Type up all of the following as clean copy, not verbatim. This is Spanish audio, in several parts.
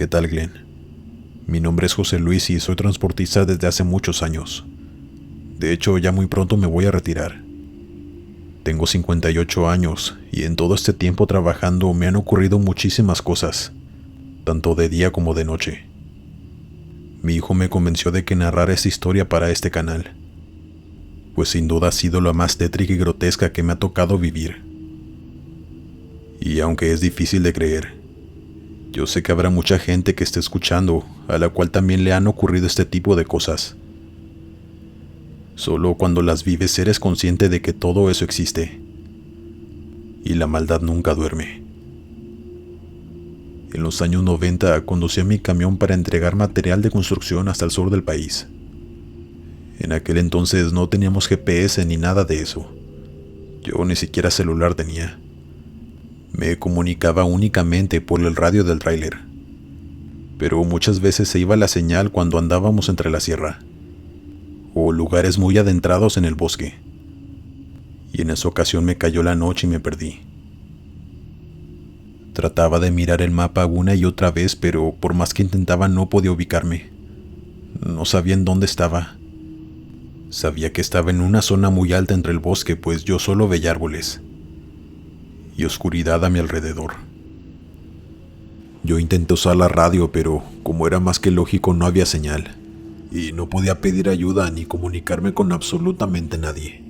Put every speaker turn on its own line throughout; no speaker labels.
¿Qué tal, Glenn? Mi nombre es José Luis y soy transportista desde hace muchos años. De hecho, ya muy pronto me voy a retirar. Tengo 58 años y en todo este tiempo trabajando me han ocurrido muchísimas cosas, tanto de día como de noche. Mi hijo me convenció de que narrara esta historia para este canal, pues sin duda ha sido la más tétrica y grotesca que me ha tocado vivir. Y aunque es difícil de creer, yo sé que habrá mucha gente que esté escuchando a la cual también le han ocurrido este tipo de cosas. Solo cuando las vives eres consciente de que todo eso existe. Y la maldad nunca duerme. En los años 90 conducía mi camión para entregar material de construcción hasta el sur del país. En aquel entonces no teníamos GPS ni nada de eso. Yo ni siquiera celular tenía. Me comunicaba únicamente por el radio del tráiler. Pero muchas veces se iba la señal cuando andábamos entre la sierra, o lugares muy adentrados en el bosque. Y en esa ocasión me cayó la noche y me perdí. Trataba de mirar el mapa una y otra vez, pero por más que intentaba no podía ubicarme. No sabía en dónde estaba. Sabía que estaba en una zona muy alta entre el bosque, pues yo solo veía árboles y oscuridad a mi alrededor. Yo intenté usar la radio, pero como era más que lógico no había señal, y no podía pedir ayuda ni comunicarme con absolutamente nadie.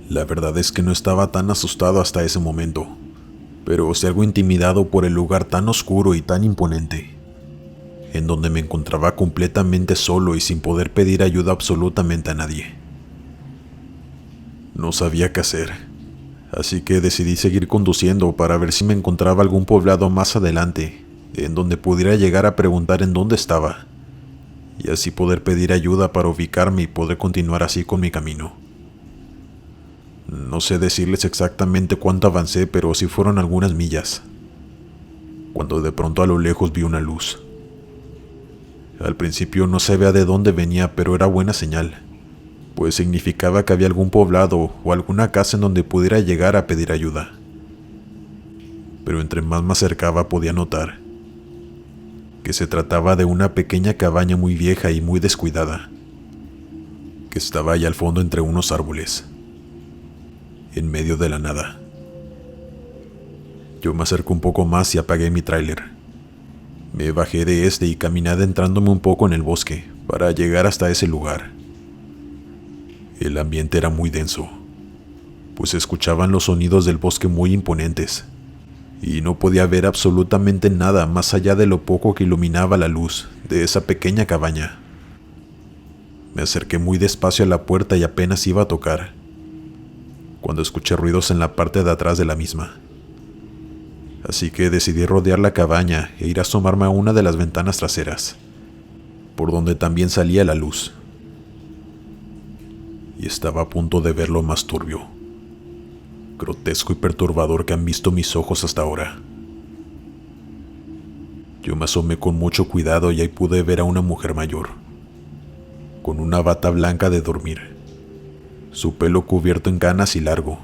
La verdad es que no estaba tan asustado hasta ese momento, pero sí algo intimidado por el lugar tan oscuro y tan imponente, en donde me encontraba completamente solo y sin poder pedir ayuda absolutamente a nadie. No sabía qué hacer, así que decidí seguir conduciendo para ver si me encontraba algún poblado más adelante, en donde pudiera llegar a preguntar en dónde estaba, y así poder pedir ayuda para ubicarme y poder continuar así con mi camino. No sé decirles exactamente cuánto avancé, pero sí fueron algunas millas, cuando de pronto a lo lejos vi una luz. Al principio no sabía de dónde venía, pero era buena señal, pues significaba que había algún poblado o alguna casa en donde pudiera llegar a pedir ayuda. Pero entre más me acercaba podía notar que se trataba de una pequeña cabaña muy vieja y muy descuidada, que estaba allá al fondo entre unos árboles, en medio de la nada. Yo me acerqué un poco más y apagué mi tráiler. Me bajé de este y caminé adentrándome un poco en el bosque para llegar hasta ese lugar. El ambiente era muy denso, pues se escuchaban los sonidos del bosque muy imponentes, y no podía ver absolutamente nada más allá de lo poco que iluminaba la luz de esa pequeña cabaña. Me acerqué muy despacio a la puerta y apenas iba a tocar, cuando escuché ruidos en la parte de atrás de la misma. Así que decidí rodear la cabaña e ir a asomarme a una de las ventanas traseras, por donde también salía la luz. Y estaba a punto de ver lo más turbio, grotesco y perturbador que han visto mis ojos hasta ahora. Yo me asomé con mucho cuidado y ahí pude ver a una mujer mayor, con una bata blanca de dormir, su pelo cubierto en canas y largo,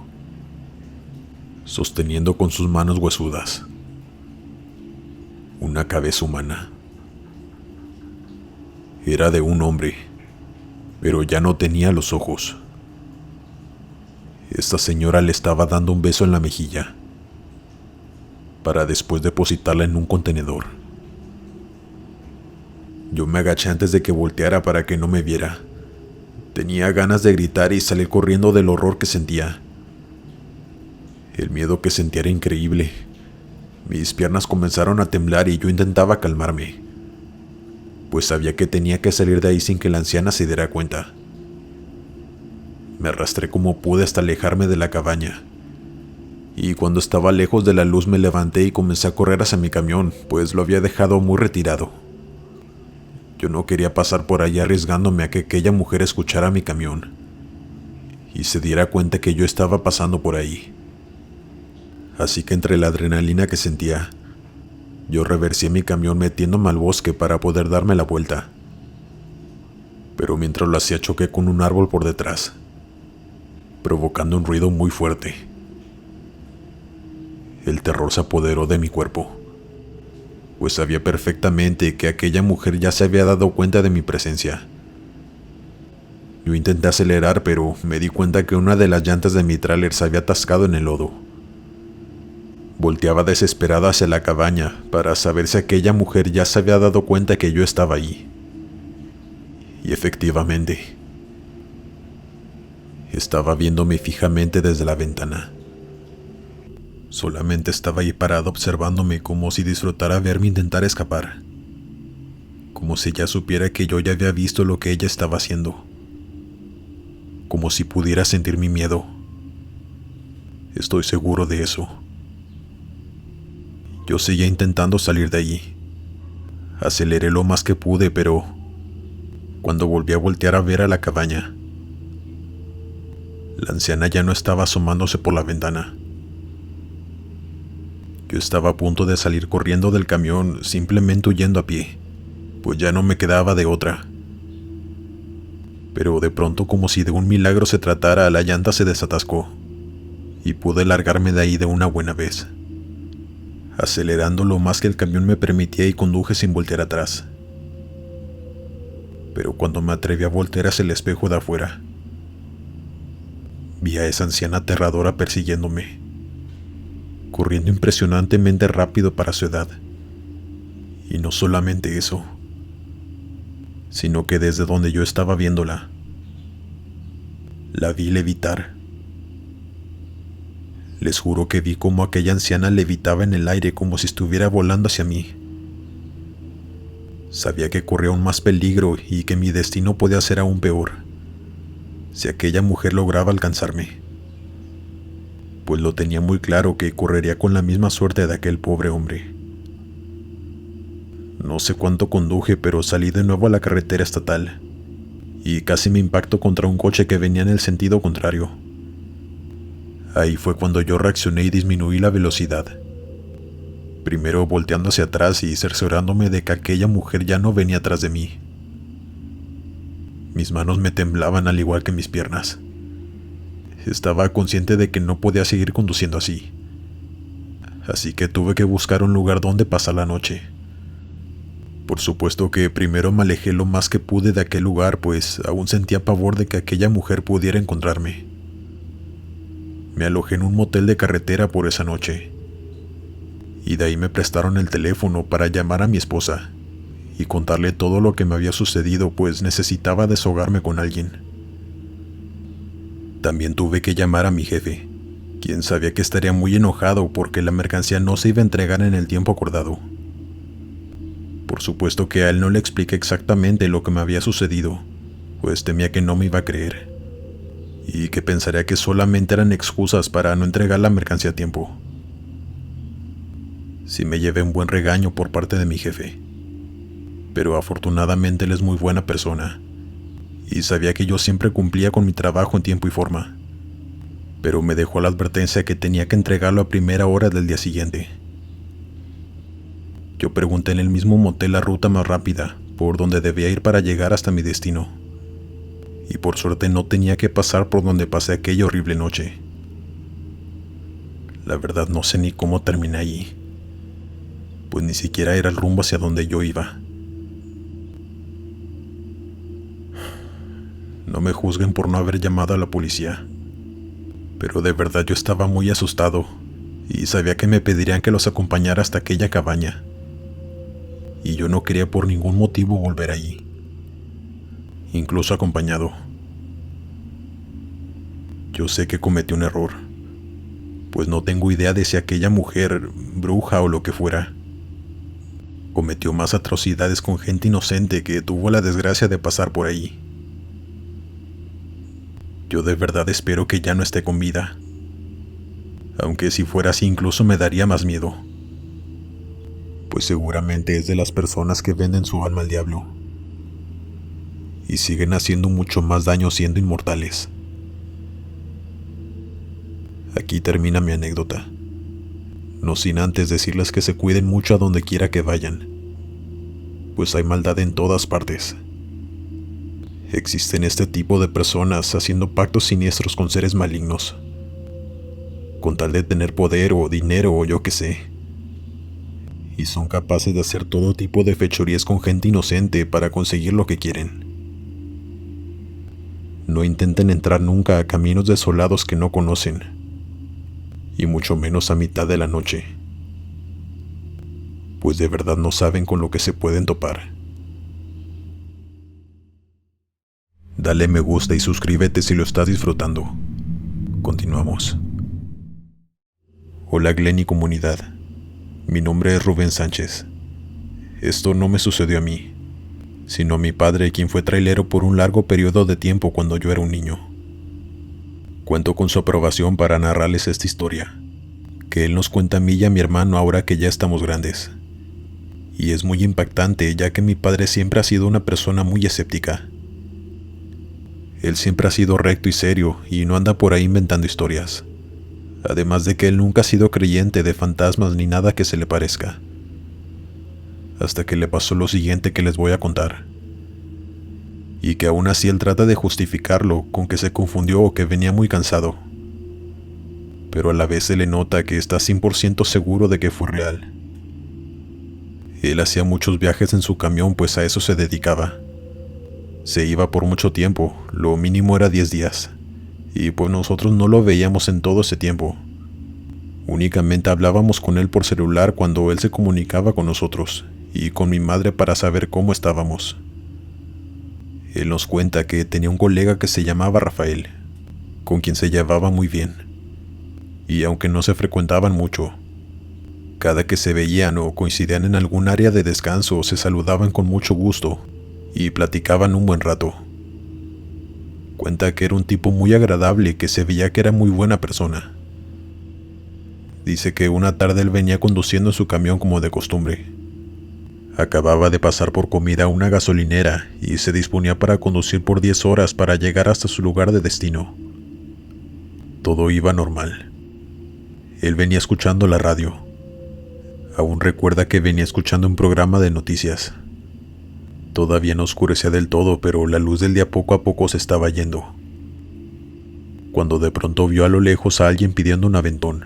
sosteniendo con sus manos huesudas una cabeza humana. Era de un hombre, pero ya no tenía los ojos. Esta señora le estaba dando un beso en la mejilla, para después depositarla en un contenedor. Yo me agaché antes de que volteara para que no me viera. Tenía ganas de gritar y salir corriendo del horror que sentía. El miedo que sentía era increíble. Mis piernas comenzaron a temblar y yo intentaba calmarme, pues sabía que tenía que salir de ahí sin que la anciana se diera cuenta. Me arrastré como pude hasta alejarme de la cabaña, y cuando estaba lejos de la luz me levanté y comencé a correr hacia mi camión, pues lo había dejado muy retirado. Yo no quería pasar por ahí arriesgándome a que aquella mujer escuchara mi camión y se diera cuenta que yo estaba pasando por ahí. Así que entre la adrenalina que sentía, yo reversé mi camión metiéndome al bosque para poder darme la vuelta. Pero mientras lo hacía choqué con un árbol por detrás, provocando un ruido muy fuerte. El terror se apoderó de mi cuerpo. pues sabía perfectamente que aquella mujer ya se había dado cuenta de mi presencia. Yo intenté acelerar, pero me di cuenta que una de las llantas de mi tráiler se había atascado en el lodo. Volteaba desesperada hacia la cabaña para saber si aquella mujer ya se había dado cuenta que yo estaba ahí. Y efectivamente, estaba viéndome fijamente desde la ventana. Solamente estaba ahí parada observándome como si disfrutara verme intentar escapar. Como si ya supiera que yo ya había visto lo que ella estaba haciendo. Como si pudiera sentir mi miedo. Estoy seguro de eso. Yo seguía intentando salir de allí. Aceleré lo más que pude, pero cuando volví a voltear a ver a la cabaña, la anciana ya no estaba asomándose por la ventana. Yo estaba a punto de salir corriendo del camión, simplemente huyendo a pie, pues ya no me quedaba de otra. Pero de pronto, como si de un milagro se tratara, la llanta se desatascó y pude largarme de ahí de una buena vez, acelerando lo más que el camión me permitía y conduje sin voltear atrás. Pero cuando me atreví a voltear hacia el espejo de afuera, vi a esa anciana aterradora persiguiéndome, corriendo impresionantemente rápido para su edad. Y no solamente eso, sino que desde donde yo estaba viéndola, la vi levitar. Les juro que vi cómo aquella anciana levitaba en el aire como si estuviera volando hacia mí. Sabía que corría aún más peligro y que mi destino podía ser aún peor si aquella mujer lograba alcanzarme, pues lo tenía muy claro que correría con la misma suerte de aquel pobre hombre. No sé cuánto conduje, pero salí de nuevo a la carretera estatal y casi me impacto contra un coche que venía en el sentido contrario. Ahí fue cuando yo reaccioné y disminuí la velocidad, primero volteando hacia atrás y cerciorándome de que aquella mujer ya no venía atrás de mí. Mis manos me temblaban al igual que mis piernas. Estaba consciente de que no podía seguir conduciendo así que tuve que buscar un lugar donde pasar la noche. Por supuesto que primero me alejé lo más que pude de aquel lugar, pues aún sentía pavor de que aquella mujer pudiera encontrarme. Me alojé en un motel de carretera por esa noche, y de ahí me prestaron el teléfono para llamar a mi esposa y contarle todo lo que me había sucedido, pues necesitaba desahogarme con alguien. También tuve que llamar a mi jefe, quien sabía que estaría muy enojado porque la mercancía no se iba a entregar en el tiempo acordado. Por supuesto que a él no le expliqué exactamente lo que me había sucedido, pues temía que no me iba a creer y que pensaría que solamente eran excusas para no entregar la mercancía a tiempo. Sí me llevé un buen regaño por parte de mi jefe, pero afortunadamente él es muy buena persona y sabía que yo siempre cumplía con mi trabajo en tiempo y forma, pero me dejó la advertencia que tenía que entregarlo a primera hora del día siguiente. Yo pregunté en el mismo motel la ruta más rápida por donde debía ir para llegar hasta mi destino, y por suerte no tenía que pasar por donde pasé aquella horrible noche. La verdad no sé ni cómo terminé allí, pues ni siquiera era el rumbo hacia donde yo iba. No me juzguen por no haber llamado a la policía, pero de verdad yo estaba muy asustado y sabía que me pedirían que los acompañara hasta aquella cabaña, y yo no quería por ningún motivo volver allí, incluso acompañado. Yo sé que cometí un error, pues no tengo idea de si aquella mujer, bruja o lo que fuera, cometió más atrocidades con gente inocente que tuvo la desgracia de pasar por ahí. Yo de verdad espero que ya no esté con vida, aunque si fuera así incluso me daría más miedo, pues seguramente es de las personas que venden su alma al diablo y siguen haciendo mucho más daño siendo inmortales. Aquí termina mi anécdota, no sin antes decirles que se cuiden mucho a donde quiera que vayan, pues hay maldad en todas partes. Existen este tipo de personas haciendo pactos siniestros con seres malignos, con tal de tener poder o dinero o yo qué sé. y son capaces de hacer todo tipo de fechorías con gente inocente para conseguir lo que quieren. No intenten entrar nunca a caminos desolados que no conocen, y mucho menos a mitad de la noche, pues de verdad no saben con lo que se pueden topar. Dale me gusta y suscríbete si lo estás disfrutando. Continuamos. Hola Glenn y comunidad. Mi nombre es Rubén Sánchez. Esto no me sucedió a mí, sino a mi padre, quien fue trailero por un largo periodo de tiempo cuando yo era un niño. Cuento con su aprobación para narrarles esta historia, que él nos cuenta a mí y a mi hermano ahora que ya estamos grandes. Y es muy impactante, ya que mi padre siempre ha sido una persona muy escéptica. Él siempre ha sido recto y serio y no anda por ahí inventando historias. Además de que él nunca ha sido creyente de fantasmas ni nada que se le parezca. Hasta que le pasó lo siguiente que les voy a contar. Y que aún así él trata de justificarlo con que se confundió o que venía muy cansado. Pero a la vez se le nota que está 100% seguro de que fue real. Él hacía muchos viajes en su camión, pues a eso se dedicaba. Se iba por mucho tiempo, lo mínimo era 10 días, y pues nosotros no lo veíamos en todo ese tiempo. Únicamente hablábamos con él por celular cuando él se comunicaba con nosotros, y con mi madre para saber cómo estábamos. Él nos cuenta que tenía un colega que se llamaba Rafael, con quien se llevaba muy bien, y aunque no se frecuentaban mucho, cada que se veían o coincidían en algún área de descanso se saludaban con mucho gusto, y platicaban un buen rato. Cuenta que era un tipo muy agradable y que se veía que era muy buena persona. Dice que una tarde él venía conduciendo su camión como de costumbre. Acababa de pasar por comida a una gasolinera y se disponía para conducir por 10 horas para llegar hasta su lugar de destino. Todo iba normal. Él venía escuchando la radio. Aún recuerda que venía escuchando un programa de noticias. Todavía no oscurecía del todo, pero la luz del día poco a poco se estaba yendo. Cuando de pronto vio a lo lejos a alguien pidiendo un aventón.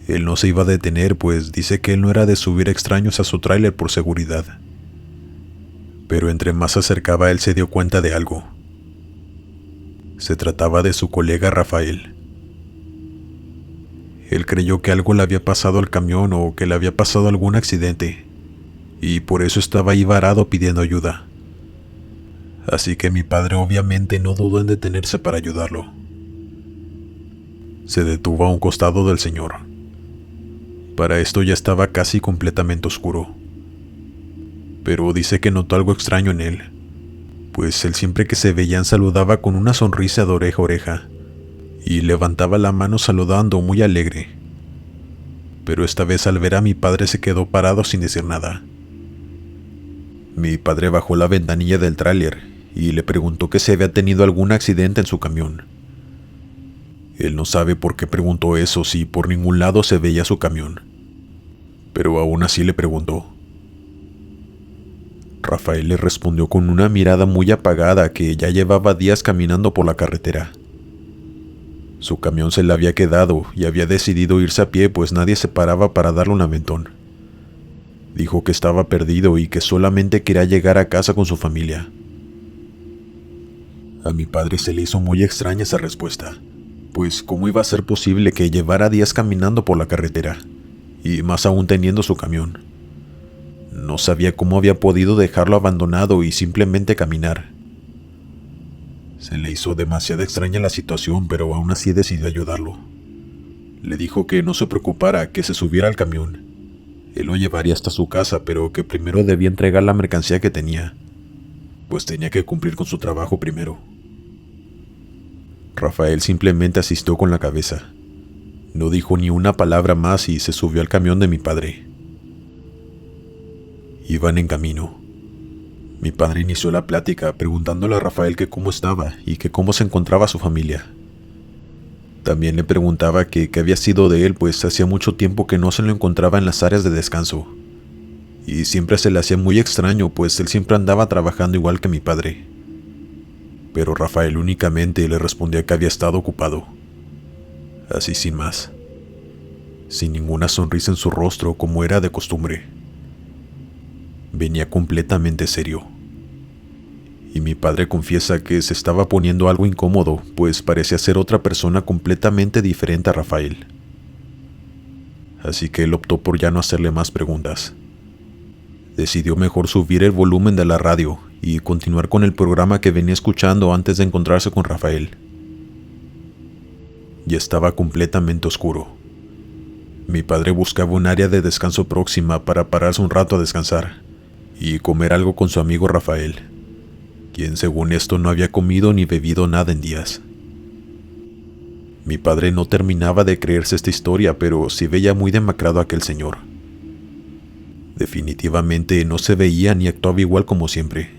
Él no se iba a detener, pues dice que él no era de subir extraños a su tráiler por seguridad. Pero entre más se acercaba él se dio cuenta de algo. Se trataba de su colega Rafael. Él creyó que algo le había pasado al camión o que le había pasado algún accidente, y por eso estaba ahí varado pidiendo ayuda. Así que mi padre obviamente no dudó en detenerse para ayudarlo. Se detuvo a un costado del señor. Para esto ya estaba casi completamente oscuro. Pero dice que notó algo extraño en él, pues él siempre que se veían saludaba con una sonrisa de oreja a oreja, y levantaba la mano saludando muy alegre. Pero esta vez al ver a mi padre se quedó parado sin decir nada. Mi padre bajó la ventanilla del tráiler y le preguntó que si había tenido algún accidente en su camión. Él no sabe por qué preguntó eso si por ningún lado se veía su camión, pero aún así le preguntó. Rafael le respondió con una mirada muy apagada que ya llevaba días caminando por la carretera. Su camión se le había quedado y había decidido irse a pie, pues nadie se paraba para darle un aventón. Dijo que estaba perdido y que solamente quería llegar a casa con su familia. A mi padre se le hizo muy extraña esa respuesta, pues ¿cómo iba a ser posible que llevara días caminando por la carretera, y más aún teniendo su camión? No sabía cómo había podido dejarlo abandonado y simplemente caminar. Se le hizo demasiado extraña la situación, pero aún así decidió ayudarlo. Le dijo que no se preocupara, que se subiera al camión. Él lo llevaría hasta su casa, pero que primero debía entregar la mercancía que tenía, pues tenía que cumplir con su trabajo primero. Rafael simplemente asistió con la cabeza. No dijo ni una palabra más y se subió al camión de mi padre. Iban en camino. Mi padre inició la plática preguntándole a Rafael que cómo estaba y que cómo se encontraba su familia. También le preguntaba que qué había sido de él, pues hacía mucho tiempo que no se lo encontraba en las áreas de descanso. Y siempre se le hacía muy extraño, pues él siempre andaba trabajando igual que mi padre. Pero Rafael únicamente le respondía que había estado ocupado. Así sin más. sin ninguna sonrisa en su rostro como era de costumbre. Venía completamente serio. Y mi padre confiesa que se estaba poniendo algo incómodo, pues parecía ser otra persona completamente diferente a Rafael. Así que él optó por ya no hacerle más preguntas. Decidió mejor subir el volumen de la radio y continuar con el programa que venía escuchando antes de encontrarse con Rafael. Ya estaba completamente oscuro. Mi padre buscaba un área de descanso próxima para pararse un rato a descansar y comer algo con su amigo Rafael, quien según esto no había comido ni bebido nada en días. Mi padre no terminaba de creerse esta historia, pero sí veía muy demacrado a aquel señor. Definitivamente no se veía ni actuaba igual como siempre.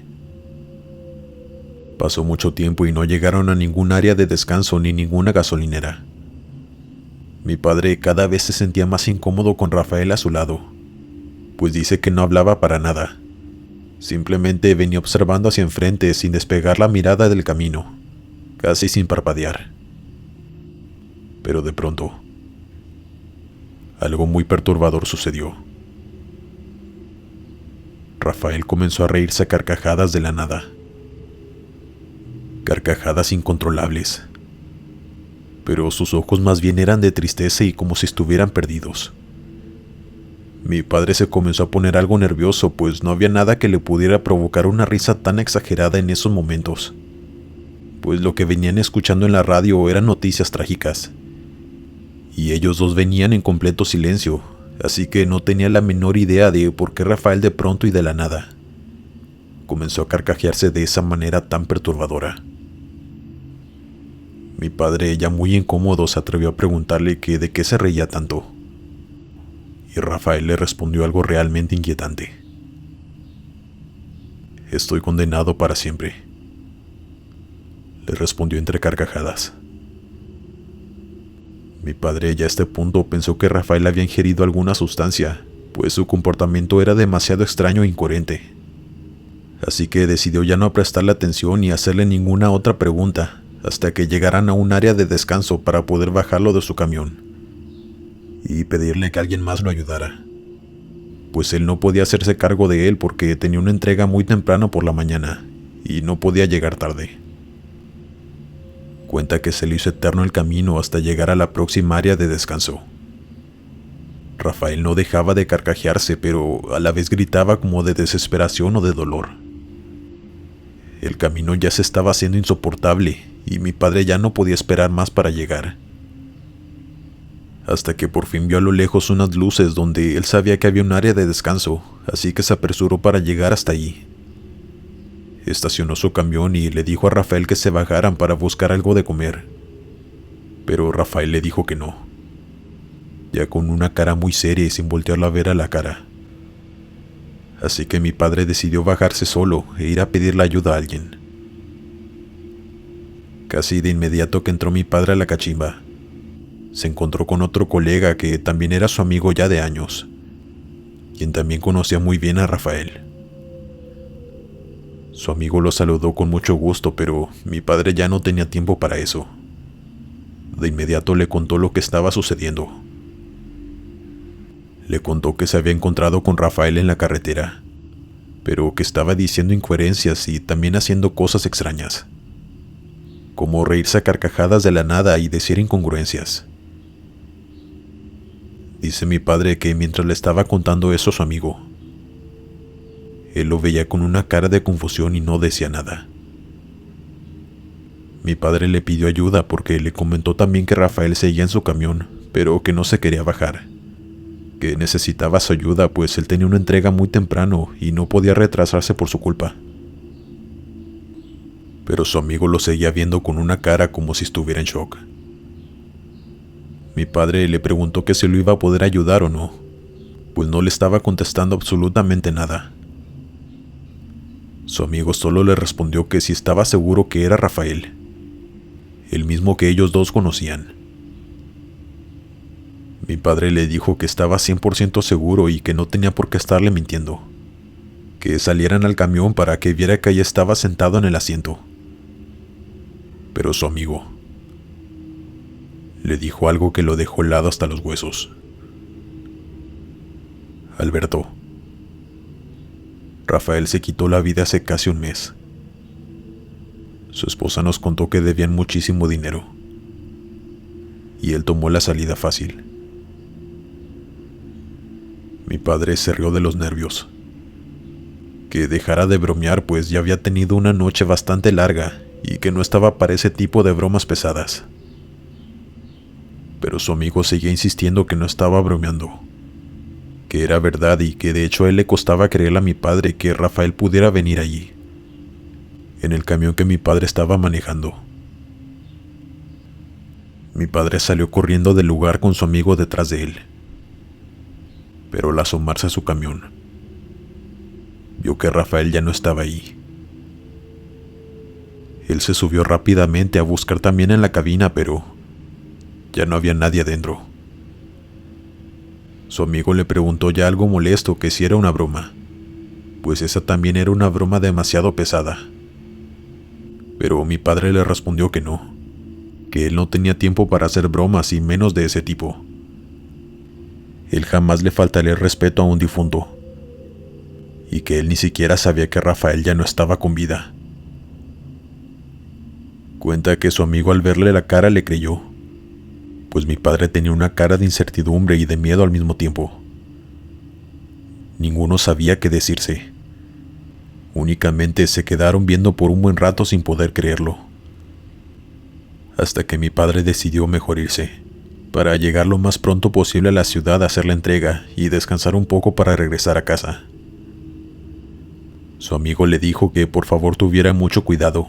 Pasó mucho tiempo y no llegaron a ningún área de descanso ni ninguna gasolinera. Mi padre cada vez se sentía más incómodo con Rafael a su lado, pues dice que no hablaba para nada. Simplemente venía observando hacia enfrente sin despegar la mirada del camino, casi sin parpadear. Pero de pronto, algo muy perturbador sucedió. Rafael comenzó a reírse a carcajadas de la nada. Carcajadas incontrolables. Pero sus ojos más bien eran de tristeza y como si estuvieran perdidos. Mi padre se comenzó a poner algo nervioso, pues no había nada que le pudiera provocar una risa tan exagerada en esos momentos, pues lo que venían escuchando en la radio eran noticias trágicas, y ellos dos venían en completo silencio, así que no tenía la menor idea de por qué Rafael de pronto y de la nada comenzó a carcajearse de esa manera tan perturbadora. Mi padre, ya muy incómodo, se atrevió a preguntarle que de qué se reía tanto. Y Rafael le respondió algo realmente inquietante. «Estoy condenado para siempre», le respondió entre carcajadas. Mi padre ya a este punto pensó que Rafael había ingerido alguna sustancia, pues su comportamiento era demasiado extraño e incoherente. Así que decidió ya no prestarle atención ni hacerle ninguna otra pregunta hasta que llegaran a un área de descanso para poder bajarlo de su camión y pedirle que alguien más lo ayudara, pues él no podía hacerse cargo de él porque tenía una entrega muy temprano por la mañana y no podía llegar tarde. Cuenta que se le hizo eterno el camino hasta llegar a la próxima área de descanso. Rafael no dejaba de carcajearse, pero a la vez gritaba como de desesperación o de dolor. El camino ya se estaba haciendo insoportable y mi padre ya no podía esperar más para llegar. Hasta que por fin vio a lo lejos unas luces donde él sabía que había un área de descanso, así que se apresuró para llegar hasta allí. Estacionó su camión y le dijo a Rafael que se bajaran para buscar algo de comer. Pero Rafael le dijo que no, ya con una cara muy seria y sin voltearlo a ver a la cara. Así que mi padre decidió bajarse solo e ir a pedirle ayuda a alguien. Casi de inmediato que entró mi padre a la cachimba, se encontró con otro colega que también era su amigo ya de años, quien también conocía muy bien a Rafael. Su amigo lo saludó con mucho gusto, pero mi padre ya no tenía tiempo para eso. De inmediato le contó lo que estaba sucediendo. Le contó que se había encontrado con Rafael en la carretera, pero que estaba diciendo incoherencias y también haciendo cosas extrañas, como reírse a carcajadas de la nada y decir incongruencias. Dice mi padre que mientras le estaba contando eso a su amigo, él lo veía con una cara de confusión y no decía nada. Mi padre le pidió ayuda porque le comentó también que Rafael seguía en su camión, pero que no se quería bajar, que necesitaba su ayuda pues él tenía una entrega muy temprano y no podía retrasarse por su culpa. Pero su amigo lo seguía viendo con una cara como si estuviera en shock. Mi padre le preguntó que si lo iba a poder ayudar o no, pues no le estaba contestando absolutamente nada. Su amigo solo le respondió que si estaba seguro que era Rafael, el mismo que ellos dos conocían. Mi padre le dijo que estaba 100% seguro y que no tenía por qué estarle mintiendo, que salieran al camión para que viera que ella estaba sentado en el asiento. Pero su amigo le dijo algo que lo dejó helado hasta los huesos. Alberto. Rafael se quitó la vida hace casi un mes. Su esposa nos contó que debían muchísimo dinero y él tomó la salida fácil. Mi padre se rió de los nervios. Que dejara de bromear, pues ya había tenido una noche bastante larga y que no estaba para ese tipo de bromas pesadas. Pero su amigo seguía insistiendo que no estaba bromeando, que era verdad y que de hecho a él le costaba creerle a mi padre que Rafael pudiera venir allí, en el camión que mi padre estaba manejando. Mi padre salió corriendo del lugar con su amigo detrás de él, pero al asomarse a su camión, vio que Rafael ya no estaba ahí. Él se subió rápidamente a buscar también en la cabina, pero ya no había nadie adentro. Su amigo le preguntó ya algo molesto que si era una broma, pues esa también era una broma demasiado pesada. Pero mi padre le respondió que no, que él no tenía tiempo para hacer bromas y menos de ese tipo. Él jamás le faltaría el respeto a un difunto, y que él ni siquiera sabía que Rafael ya no estaba con vida. Cuenta que su amigo al verle la cara le creyó, pues mi padre tenía una cara de incertidumbre y de miedo al mismo tiempo. Ninguno sabía qué decirse. Únicamente se quedaron viendo por un buen rato sin poder creerlo, hasta que mi padre decidió mejor irse, para llegar lo más pronto posible a la ciudad a hacer la entrega y descansar un poco para regresar a casa. Su amigo le dijo que por favor tuviera mucho cuidado,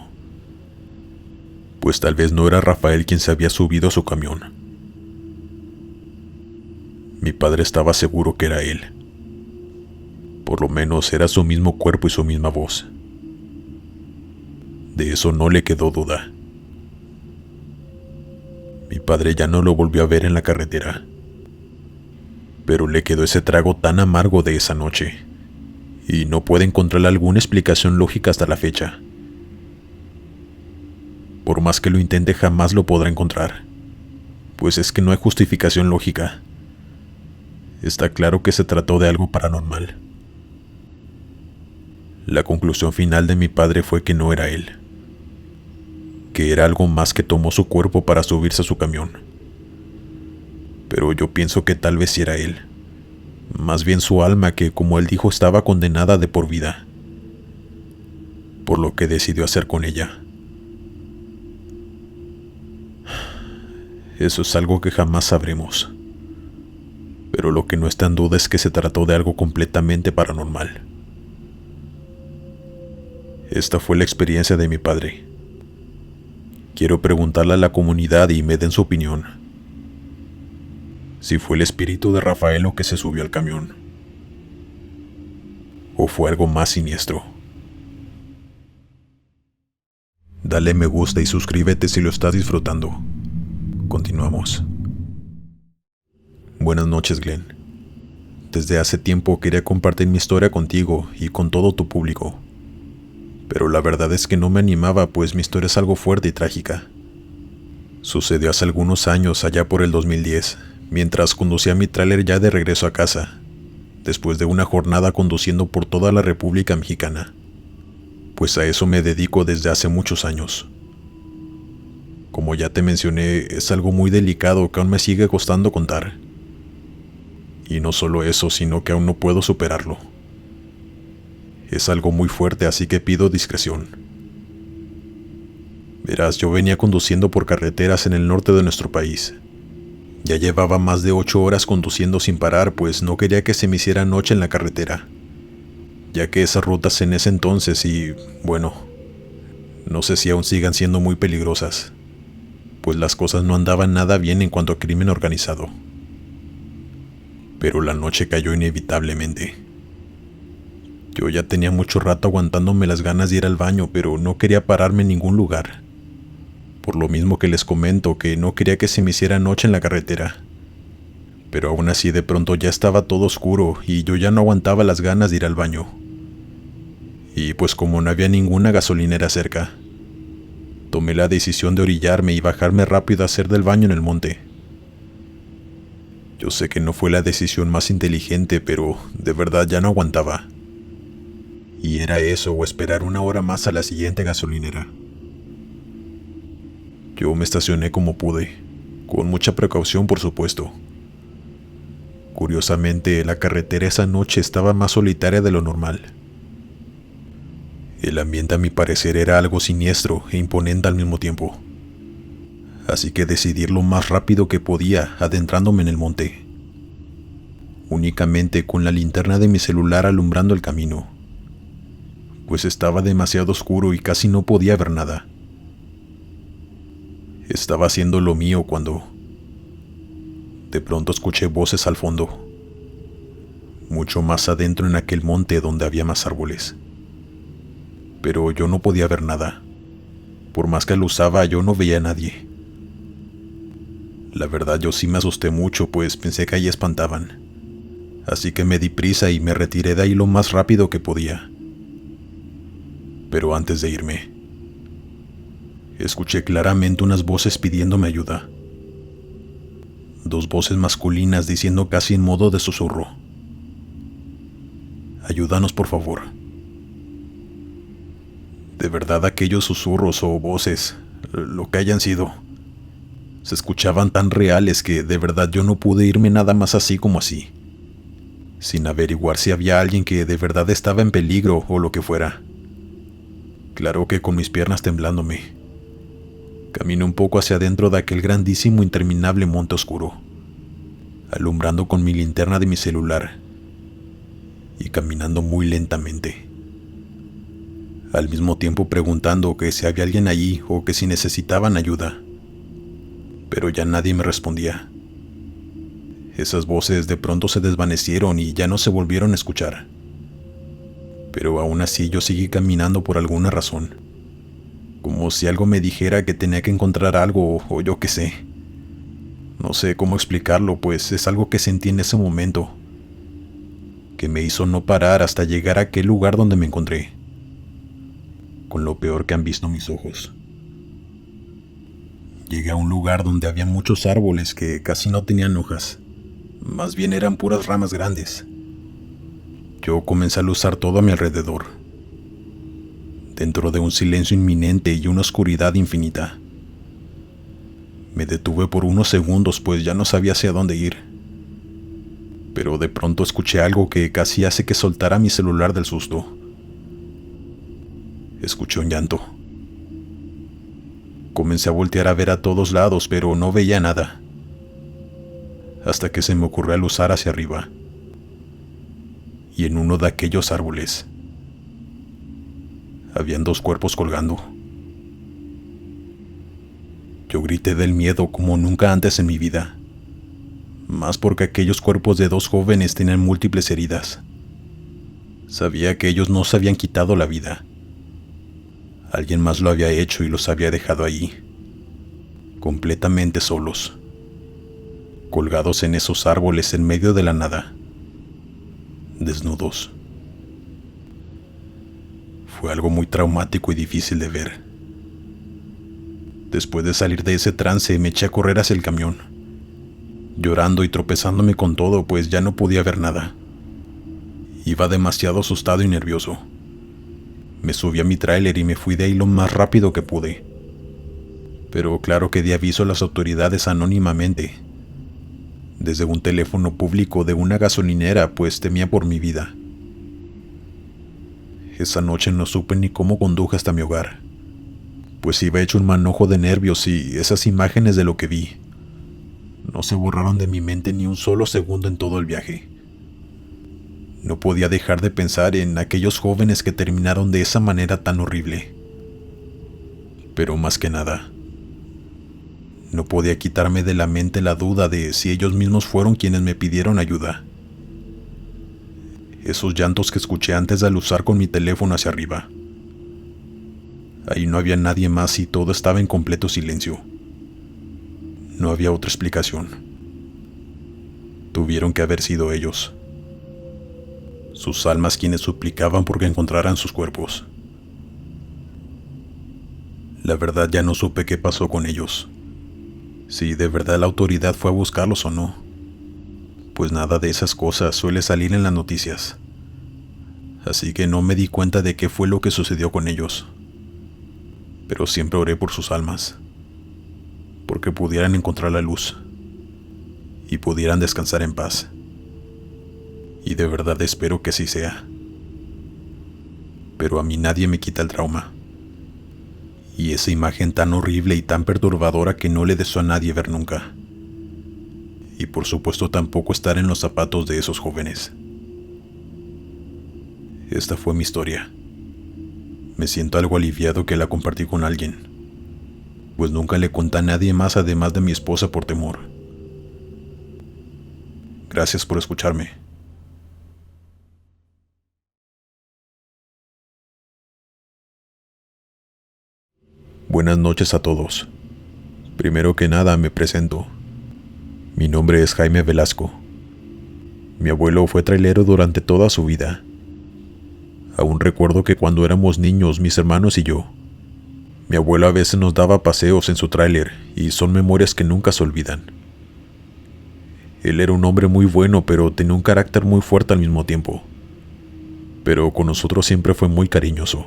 pues tal vez no era Rafael quien se había subido a su camión. Mi padre estaba seguro que era él. Por lo menos era su mismo cuerpo y su misma voz. De eso no le quedó duda. Mi padre ya no lo volvió a ver en la carretera, pero le quedó ese trago tan amargo de esa noche, y no puede encontrar alguna explicación lógica hasta la fecha. Por más que lo intente, jamás lo podrá encontrar, pues es que no hay justificación lógica. Está claro que se trató de algo paranormal. La conclusión final de mi padre fue que no era él, que era algo más que tomó su cuerpo para subirse a su camión. Pero yo pienso que tal vez sí era él, más bien su alma que, como él dijo, estaba condenada de por vida, por lo que decidió hacer con ella. Eso es algo que jamás sabremos, pero lo que no está en duda es que se trató de algo completamente paranormal. Esta fue la experiencia de mi padre. Quiero preguntarle a la comunidad y me den su opinión. Si fue el espíritu de Rafael lo que se subió al camión, o fue algo más siniestro. Dale me gusta y suscríbete si lo estás disfrutando. Continuamos. Buenas noches, Glenn. Desde hace tiempo quería compartir mi historia contigo y con todo tu público, pero la verdad es que no me animaba, pues mi historia es algo fuerte y trágica. Sucedió hace algunos años, allá por el 2010, mientras conducía mi tráiler ya de regreso a casa, después de una jornada conduciendo por toda la República Mexicana, pues a eso me dedico desde hace muchos años. Como ya te mencioné, es algo muy delicado que aún me sigue costando contar. Y no solo eso, sino que aún no puedo superarlo. Es algo muy fuerte, así que pido discreción. Verás, yo venía conduciendo por carreteras en el norte de nuestro país. Ya llevaba más de 8 horas conduciendo sin parar, pues no quería que se me hiciera noche en la carretera, ya que esas rutas en ese entonces y, bueno, no sé si aún sigan siendo muy peligrosas, pues las cosas no andaban nada bien en cuanto a crimen organizado. Pero la noche cayó inevitablemente. Yo ya tenía mucho rato aguantándome las ganas de ir al baño, pero no quería pararme en ningún lugar. Por lo mismo que les comento, que no quería que se me hiciera noche en la carretera. Pero aún así de pronto ya estaba todo oscuro y yo ya no aguantaba las ganas de ir al baño. Y pues como no había ninguna gasolinera cerca, tomé la decisión de orillarme y bajarme rápido a hacer del baño en el monte. Yo sé que no fue la decisión más inteligente, pero de verdad ya no aguantaba. Y era eso o esperar una hora más a la siguiente gasolinera. Yo me estacioné como pude, con mucha precaución por supuesto. Curiosamente, la carretera esa noche estaba más solitaria de lo normal. El ambiente a mi parecer era algo siniestro e imponente al mismo tiempo. Así que decidí ir lo más rápido que podía, adentrándome en el monte. Únicamente con la linterna de mi celular alumbrando el camino, pues estaba demasiado oscuro y casi no podía ver nada. Estaba haciendo lo mío cuando de pronto escuché voces al fondo, mucho más adentro en aquel monte donde había más árboles. Pero yo no podía ver nada. Por más que lo usaba, yo no veía a nadie. La verdad, yo sí me asusté mucho, pues pensé que ahí espantaban. Así que me di prisa y me retiré de ahí lo más rápido que podía. Pero antes de irme, escuché claramente unas voces pidiéndome ayuda. Dos voces masculinas diciendo casi en modo de susurro: ayúdanos por favor. De verdad, aquellos susurros o voces, lo que hayan sido, se escuchaban tan reales que de verdad yo no pude irme nada más así como así, sin averiguar si había alguien que de verdad estaba en peligro o lo que fuera. Claro que con mis piernas temblándome, caminé un poco hacia adentro de aquel grandísimo interminable monte oscuro, alumbrando con mi linterna de mi celular y caminando muy lentamente, al mismo tiempo preguntando que si había alguien allí o que si necesitaban ayuda. Pero ya nadie me respondía. Esas voces de pronto se desvanecieron y ya no se volvieron a escuchar. Pero aún así yo seguí caminando por alguna razón, como si algo me dijera que tenía que encontrar algo o yo qué sé. No sé cómo explicarlo, pues es algo que sentí en ese momento, que me hizo no parar hasta llegar a aquel lugar donde me encontré, con lo peor que han visto mis ojos. Llegué a un lugar donde había muchos árboles que casi no tenían hojas, más bien eran puras ramas grandes. Yo comencé a luzar todo a mi alrededor, dentro de un silencio inminente y una oscuridad infinita. Me detuve por unos segundos, pues ya no sabía hacia dónde ir. Pero de pronto escuché algo que casi hace que soltara mi celular del susto. Escuché un llanto. Comencé a voltear a ver a todos lados, pero no veía nada, hasta que se me ocurrió aluzar hacia arriba. Y en uno de aquellos árboles habían dos cuerpos colgando. Yo grité del miedo como nunca antes en mi vida, más porque aquellos cuerpos de dos jóvenes tenían múltiples heridas. Sabía que ellos no se habían quitado la vida. Alguien más lo había hecho y los había dejado ahí, completamente solos, colgados en esos árboles en medio de la nada, desnudos. Fue algo muy traumático y difícil de ver. Después de salir de ese trance, me eché a correr hacia el camión, llorando y tropezándome con todo, pues ya no podía ver nada. Iba demasiado asustado y nervioso. Me subí a mi tráiler y me fui de ahí lo más rápido que pude. Pero claro que di aviso a las autoridades anónimamente, desde un teléfono público de una gasolinera, pues temía por mi vida. Esa noche no supe ni cómo conduje hasta mi hogar, pues iba hecho un manojo de nervios y esas imágenes de lo que vi no se borraron de mi mente ni un solo segundo en todo el viaje. No podía dejar de pensar en aquellos jóvenes que terminaron de esa manera tan horrible. Pero más que nada, no podía quitarme de la mente la duda de si ellos mismos fueron quienes me pidieron ayuda. Esos llantos que escuché antes de aluzar con mi teléfono hacia arriba. Ahí no había nadie más y todo estaba en completo silencio. No había otra explicación. Tuvieron que haber sido ellos. Sus almas quienes suplicaban porque encontraran sus cuerpos. La verdad ya no supe qué pasó con ellos. Si de verdad la autoridad fue a buscarlos o no. pues nada de esas cosas suele salir en las noticias. Así que no me di cuenta de qué fue lo que sucedió con ellos. Pero siempre oré por sus almas, porque pudieran encontrar la luz y pudieran descansar en paz. Y de verdad espero que así sea. Pero a mí nadie me quita el trauma. Y esa imagen tan horrible y tan perturbadora que no le deseo a nadie ver nunca. Y por supuesto tampoco estar en los zapatos de esos jóvenes. Esta fue mi historia. Me siento algo aliviado que la compartí con alguien, pues nunca le conté a nadie más además de mi esposa por temor. Gracias por escucharme. Buenas noches a todos. Primero que nada me presento. Mi nombre es Jaime Velasco. Mi abuelo fue trailero durante toda su vida. Aún recuerdo que cuando éramos niños, mis hermanos y yo, mi abuelo a veces nos daba paseos en su tráiler y son memorias que nunca se olvidan. Él era un hombre muy bueno, pero tenía un carácter muy fuerte al mismo tiempo. Pero con nosotros siempre fue muy cariñoso.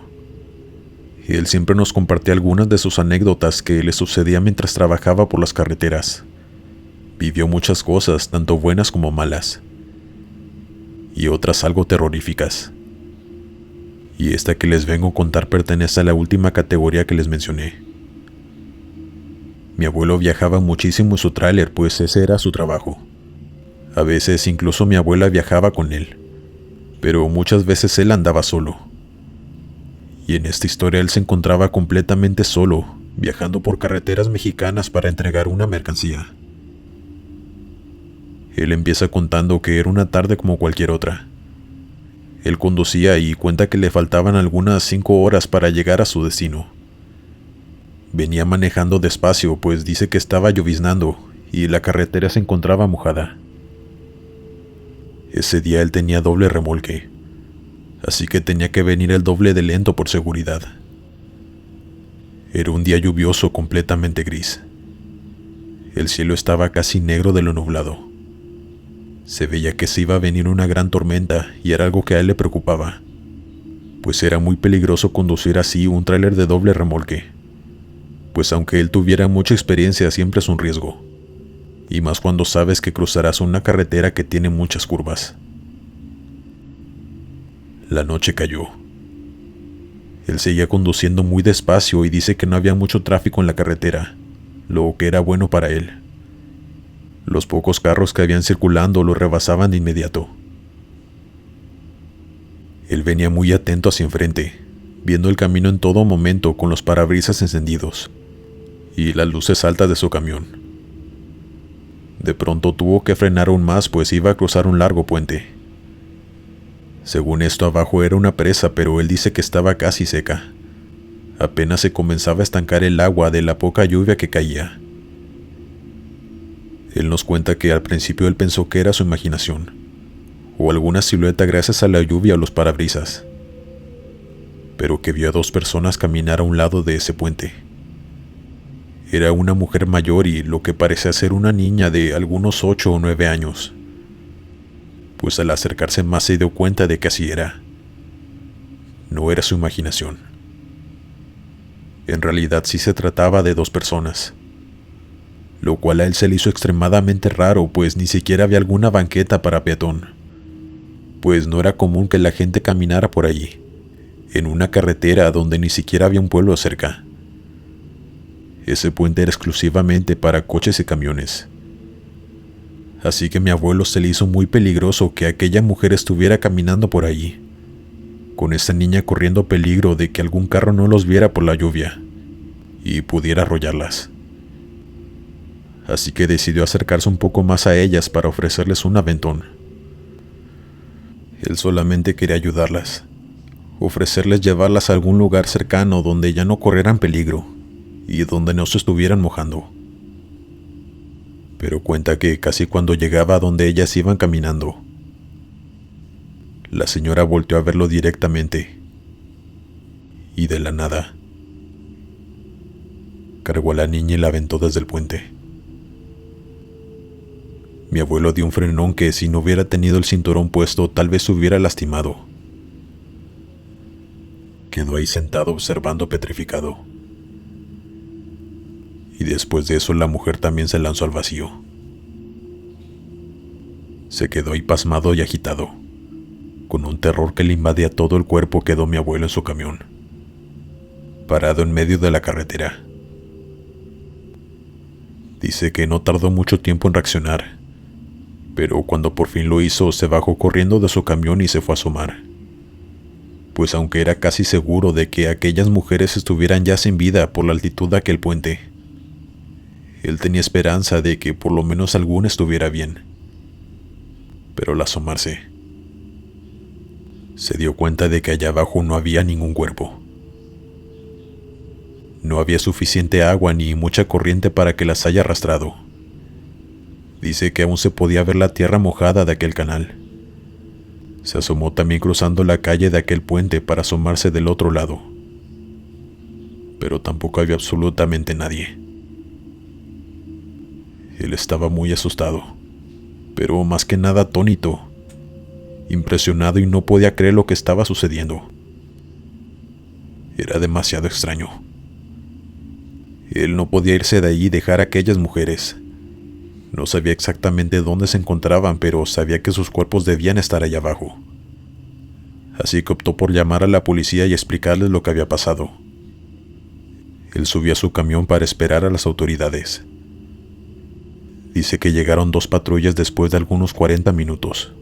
Él siempre nos compartía algunas de sus anécdotas que le sucedía mientras trabajaba por las carreteras. Vivió muchas cosas, tanto buenas como malas, y otras algo terroríficas. Y esta que les vengo a contar pertenece a la última categoría que les mencioné. Mi abuelo viajaba muchísimo en su tráiler, pues ese era su trabajo. A veces incluso mi abuela viajaba con él, pero muchas veces él andaba solo. Y en esta historia él se encontraba completamente solo, viajando por carreteras mexicanas para entregar una mercancía. Él empieza contando que era una tarde como cualquier otra. Él conducía y cuenta que le faltaban algunas 5 horas para llegar a su destino. Venía manejando despacio, pues dice que estaba lloviznando y la carretera se encontraba mojada. Ese día él tenía doble remolque, así que tenía que venir el doble de lento por seguridad. Era un día lluvioso completamente gris. El cielo estaba casi negro de lo nublado. Se veía que se iba a venir una gran tormenta y era algo que a él le preocupaba, pues era muy peligroso conducir así un tráiler de doble remolque, pues aunque él tuviera mucha experiencia siempre es un riesgo, y más cuando sabes que cruzarás una carretera que tiene muchas curvas. La noche cayó. Él seguía conduciendo muy despacio y dice que no había mucho tráfico en la carretera, lo que era bueno para él. Los pocos carros que habían circulando lo rebasaban de inmediato. Él venía muy atento hacia enfrente, viendo el camino en todo momento con los parabrisas encendidos y las luces altas de su camión. De pronto tuvo que frenar aún más, pues iba a cruzar un largo puente. Según esto, abajo era una presa, pero él dice que estaba casi seca. Apenas se comenzaba a estancar el agua de la poca lluvia que caía. Él nos cuenta que al principio él pensó que era su imaginación, o alguna silueta gracias a la lluvia o los parabrisas, pero que vio a 2 personas caminar a un lado de ese puente. Era una mujer mayor y lo que parecía ser una niña de algunos 8 o 9 años, pues al acercarse más se dio cuenta de que así era. No era su imaginación. En realidad sí se trataba de 2 personas, lo cual a él se le hizo extremadamente raro, pues ni siquiera había alguna banqueta para peatón, pues no era común que la gente caminara por allí, en una carretera donde ni siquiera había un pueblo cerca. Ese puente era exclusivamente para coches y camiones. Así que a mi abuelo se le hizo muy peligroso que aquella mujer estuviera caminando por allí, con esa niña corriendo peligro de que algún carro no los viera por la lluvia y pudiera arrollarlas. Así que decidió acercarse un poco más a ellas para ofrecerles un aventón. Él solamente quería ayudarlas, ofrecerles llevarlas a algún lugar cercano donde ya no corrieran peligro y donde no se estuvieran mojando. Pero cuenta que casi cuando llegaba a donde ellas iban caminando, la señora volteó a verlo directamente y de la nada cargó a la niña y la aventó desde el puente. Mi abuelo dio un frenón que, si no hubiera tenido el cinturón puesto, tal vez se hubiera lastimado. Quedó ahí sentado observando petrificado. Y después de eso la mujer también se lanzó al vacío. Se quedó ahí pasmado y agitado. Con un terror que le invadía todo el cuerpo, quedó mi abuelo en su camión, parado en medio de la carretera. Dice que no tardó mucho tiempo en reaccionar, pero cuando por fin lo hizo, se bajó corriendo de su camión y se fue a asomar. Pues aunque era casi seguro de que aquellas mujeres estuvieran ya sin vida por la altitud de aquel puente, él tenía esperanza de que por lo menos alguna estuviera bien. Pero al asomarse, se dio cuenta de que allá abajo no había ningún cuerpo. No había suficiente agua ni mucha corriente para que las haya arrastrado. Dice que aún se podía ver la tierra mojada de aquel canal. Se asomó también cruzando la calle de aquel puente para asomarse del otro lado, pero tampoco había absolutamente nadie. Él estaba muy asustado, pero más que nada atónito, impresionado, y no podía creer lo que estaba sucediendo. Era demasiado extraño. Él no podía irse de allí y dejar a aquellas mujeres. No sabía exactamente dónde se encontraban, pero sabía que sus cuerpos debían estar allá abajo. Así que optó por llamar a la policía y explicarles lo que había pasado. Él subió a su camión para esperar a las autoridades. Dice que llegaron 2 patrullas después de algunos 40 minutos.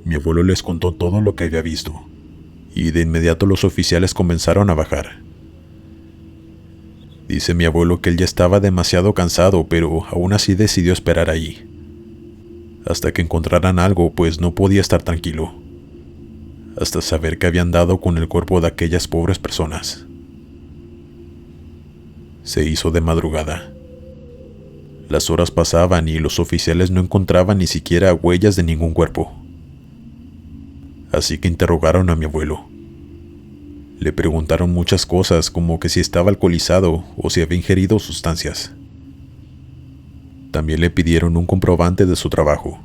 Mi abuelo les contó todo lo que había visto, y de inmediato los oficiales comenzaron a bajar. Dice mi abuelo que él ya estaba demasiado cansado, pero aún así decidió esperar allí, hasta que encontraran algo, pues no podía estar tranquilo, hasta saber que habían dado con el cuerpo de aquellas pobres personas. Se hizo de madrugada. Las horas pasaban y los oficiales no encontraban ni siquiera huellas de ningún cuerpo. Así que interrogaron a mi abuelo. Le preguntaron muchas cosas, como que si estaba alcoholizado o si había ingerido sustancias. También le pidieron un comprobante de su trabajo,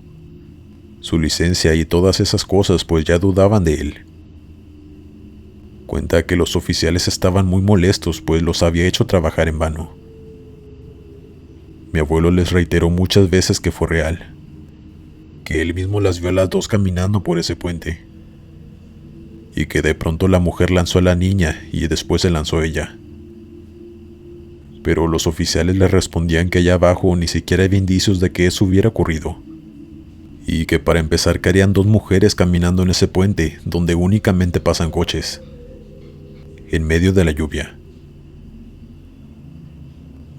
su licencia y todas esas cosas, pues ya dudaban de él. Cuenta que los oficiales estaban muy molestos, pues los había hecho trabajar en vano. Mi abuelo les reiteró muchas veces que fue real, que él mismo las vio a las 2 caminando por ese puente, y que de pronto la mujer lanzó a la niña y después se lanzó ella. Pero los oficiales le respondían que allá abajo ni siquiera había indicios de que eso hubiera ocurrido, y que para empezar que harían 2 mujeres caminando en ese puente donde únicamente pasan coches, en medio de la lluvia.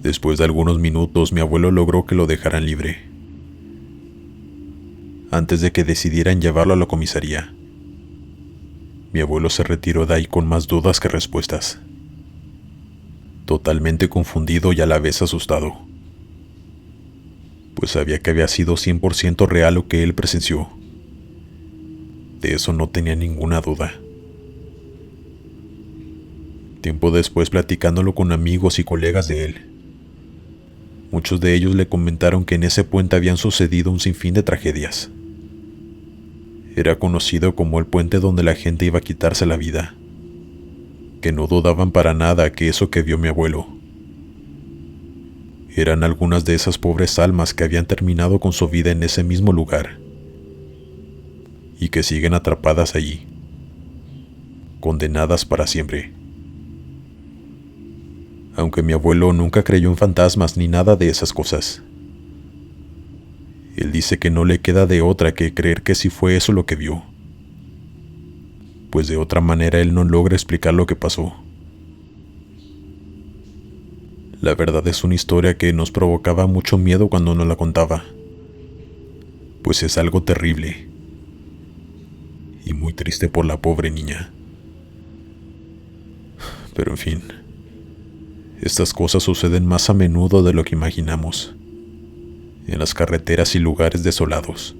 Después de algunos minutos, mi abuelo logró que lo dejaran libre, antes de que decidieran llevarlo a la comisaría. Mi abuelo se retiró de ahí con más dudas que respuestas, totalmente confundido y a la vez asustado, pues sabía que había sido 100% real lo que él presenció. De eso no tenía ninguna duda. Tiempo después, platicándolo con amigos y colegas de él, muchos de ellos le comentaron que en ese puente habían sucedido un sinfín de tragedias. Era conocido como el puente donde la gente iba a quitarse la vida, que no dudaban para nada que eso que vio mi abuelo eran algunas de esas pobres almas que habían terminado con su vida en ese mismo lugar, y que siguen atrapadas allí, condenadas para siempre. Aunque mi abuelo nunca creyó en fantasmas ni nada de esas cosas, él dice que no le queda de otra que creer que sí fue eso lo que vio, pues de otra manera él no logra explicar lo que pasó. La verdad es una historia que nos provocaba mucho miedo cuando nos la contaba, pues es algo terrible y muy triste por la pobre niña. Pero en fin, estas cosas suceden más a menudo de lo que imaginamos, en las carreteras y lugares desolados.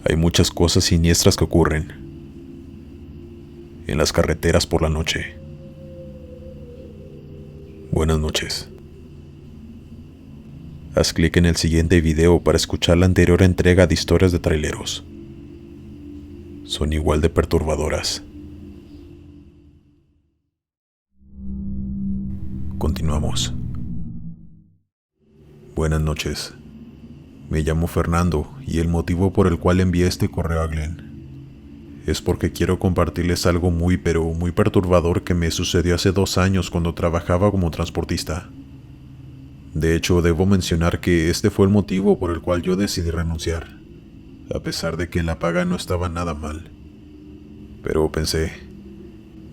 Hay muchas cosas siniestras que ocurren en las carreteras por la noche. Buenas noches. Haz clic en el siguiente video para escuchar la anterior entrega de historias de traileros. Son igual de perturbadoras. Continuamos. Buenas noches. Me llamo Fernando y el motivo por el cual envié este correo a Glenn es porque quiero compartirles algo muy perturbador que me sucedió hace 2 años cuando trabajaba como transportista. De hecho, debo mencionar que este fue el motivo por el cual yo decidí renunciar, a pesar de que la paga no estaba nada mal. Pero pensé,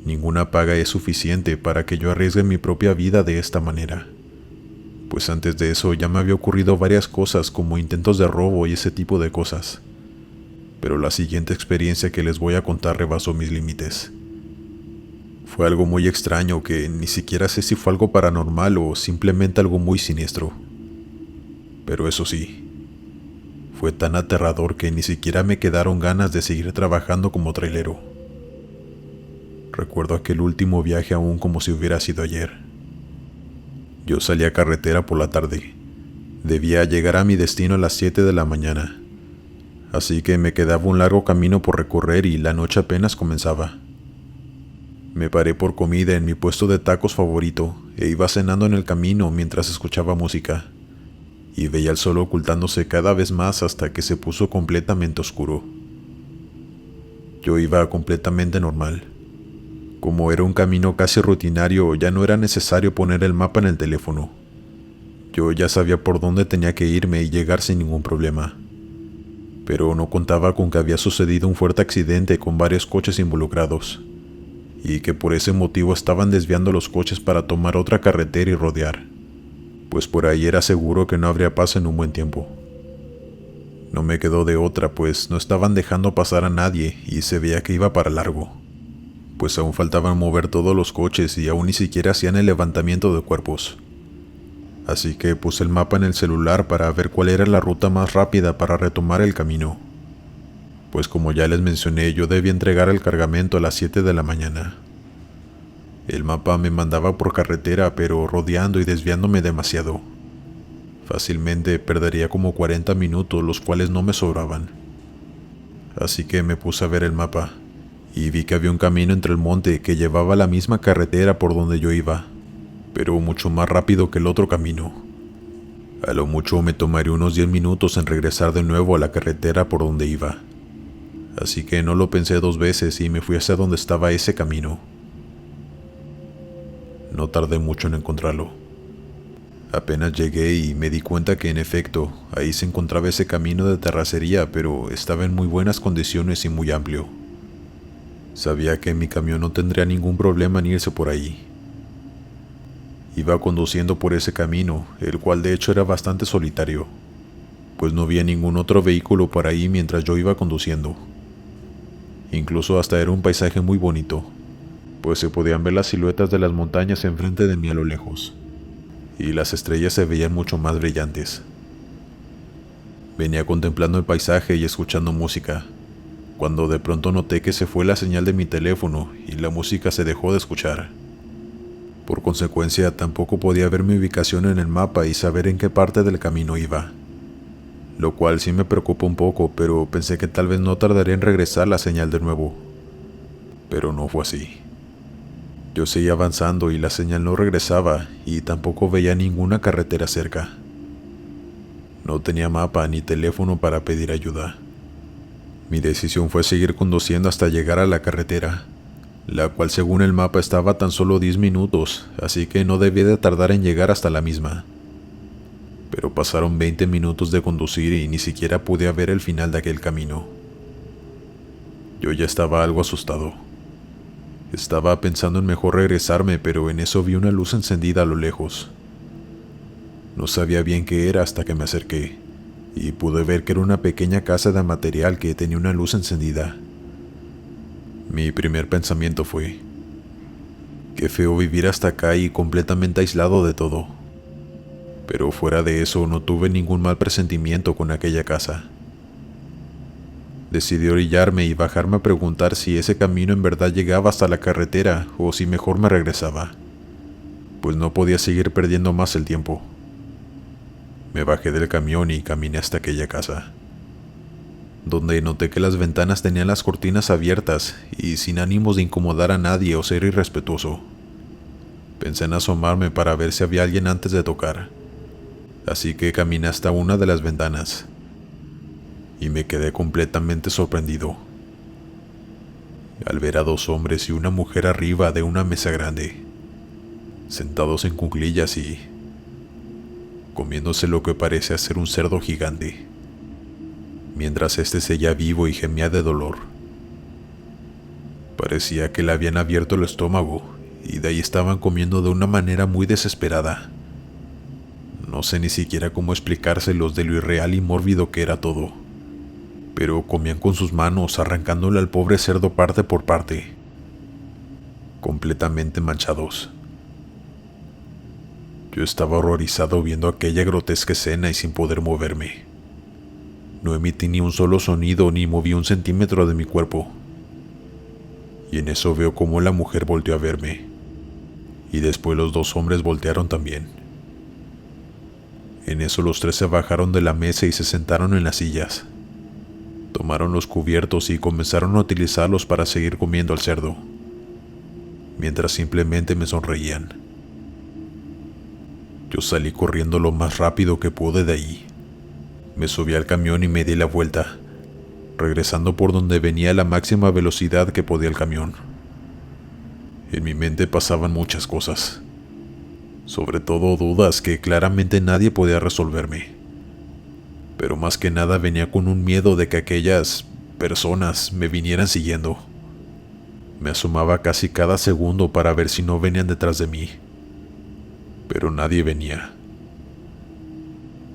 ninguna paga es suficiente para que yo arriesgue mi propia vida de esta manera. Pues antes de eso ya me había ocurrido varias cosas como intentos de robo y ese tipo de cosas. Pero la siguiente experiencia que les voy a contar rebasó mis límites. Fue algo muy extraño que ni siquiera sé si fue algo paranormal o simplemente algo muy siniestro. Pero eso sí, fue tan aterrador que ni siquiera me quedaron ganas de seguir trabajando como trailero. Recuerdo aquel último viaje aún como si hubiera sido ayer. Yo salí a carretera por la tarde. Debía llegar a mi destino a las 7 de la mañana. Así que me quedaba un largo camino por recorrer y la noche apenas comenzaba. Me paré por comida en mi puesto de tacos favorito e iba cenando en el camino mientras escuchaba música. Y veía el sol ocultándose cada vez más hasta que se puso completamente oscuro. Yo iba completamente normal. Como era un camino casi rutinario, ya no era necesario poner el mapa en el teléfono. Yo ya sabía por dónde tenía que irme y llegar sin ningún problema. Pero no contaba con que había sucedido un fuerte accidente con varios coches involucrados, y que por ese motivo estaban desviando los coches para tomar otra carretera y rodear, pues por ahí era seguro que no habría paso en un buen tiempo. No me quedó de otra, pues no estaban dejando pasar a nadie y se veía que iba para largo, pues aún faltaban mover todos los coches y aún ni siquiera hacían el levantamiento de cuerpos. Así que puse el mapa en el celular para ver cuál era la ruta más rápida para retomar el camino, pues como ya les mencioné, yo debía entregar el cargamento a las 7 de la mañana. El mapa me mandaba por carretera, pero rodeando y desviándome demasiado. Fácilmente perdería como 40 minutos, los cuales no me sobraban. Así que me puse a ver el mapa, y vi que había un camino entre el monte que llevaba a la misma carretera por donde yo iba, pero mucho más rápido que el otro camino. A lo mucho me tomaría unos 10 minutos en regresar de nuevo a la carretera por donde iba. Así que no lo pensé 2 veces y me fui hacia donde estaba ese camino. No tardé mucho en encontrarlo. Apenas llegué y me di cuenta que en efecto, ahí se encontraba ese camino de terracería, pero estaba en muy buenas condiciones y muy amplio. Sabía que mi camión no tendría ningún problema en irse por ahí. Iba conduciendo por ese camino, el cual de hecho era bastante solitario, pues no había ningún otro vehículo por ahí mientras yo iba conduciendo. Incluso hasta era un paisaje muy bonito, pues se podían ver las siluetas de las montañas enfrente de mí a lo lejos, y las estrellas se veían mucho más brillantes. Venía contemplando el paisaje y escuchando música, cuando de pronto noté que se fue la señal de mi teléfono y la música se dejó de escuchar. Por consecuencia, tampoco podía ver mi ubicación en el mapa y saber en qué parte del camino iba, lo cual sí me preocupó un poco, pero pensé que tal vez no tardaría en regresar la señal de nuevo. Pero no fue así. Yo seguía avanzando y la señal no regresaba y tampoco veía ninguna carretera cerca. No tenía mapa ni teléfono para pedir ayuda. Mi decisión fue seguir conduciendo hasta llegar a la carretera, la cual según el mapa estaba a tan solo 10 minutos, así que no debía de tardar en llegar hasta la misma. Pero pasaron 20 minutos de conducir y ni siquiera pude ver el final de aquel camino. Yo ya estaba algo asustado. Estaba pensando en mejor regresarme, pero en eso vi una luz encendida a lo lejos. No sabía bien qué era hasta que me acerqué, y pude ver que era una pequeña casa de material que tenía una luz encendida. Mi primer pensamiento fue: qué feo vivir hasta acá y completamente aislado de todo. Pero fuera de eso no tuve ningún mal presentimiento con aquella casa. Decidí orillarme y bajarme a preguntar si ese camino en verdad llegaba hasta la carretera o si mejor me regresaba, pues no podía seguir perdiendo más el tiempo. Me bajé del camión y caminé hasta aquella casa, donde noté que las ventanas tenían las cortinas abiertas y sin ánimos de incomodar a nadie o ser irrespetuoso. Pensé en asomarme para ver si había alguien antes de tocar, así que caminé hasta una de las ventanas y me quedé completamente sorprendido al ver a dos hombres y una mujer arriba de una mesa grande, sentados en cuclillas y comiéndose lo que parecía ser un cerdo gigante, mientras este seguía vivo y gemía de dolor. Parecía que le habían abierto el estómago y de ahí estaban comiendo de una manera muy desesperada. No sé ni siquiera cómo explicárselos de lo irreal y mórbido que era todo, pero comían con sus manos, arrancándole al pobre cerdo parte por parte, completamente manchados. Yo estaba horrorizado viendo aquella grotesca escena y sin poder moverme. No emití ni un solo sonido ni moví un centímetro de mi cuerpo. Y en eso veo cómo la mujer volteó a verme, y después los dos hombres voltearon también. En eso los tres se bajaron de la mesa y se sentaron en las sillas. Tomaron los cubiertos y comenzaron a utilizarlos para seguir comiendo al cerdo, mientras simplemente me sonreían. Yo salí corriendo lo más rápido que pude de ahí. Me subí al camión y me di la vuelta, regresando por donde venía a la máxima velocidad que podía el camión. En mi mente pasaban muchas cosas, sobre todo dudas que claramente nadie podía resolverme. Pero más que nada venía con un miedo de que aquellas personas me vinieran siguiendo. Me asomaba casi cada segundo para ver si no venían detrás de mí, pero nadie venía.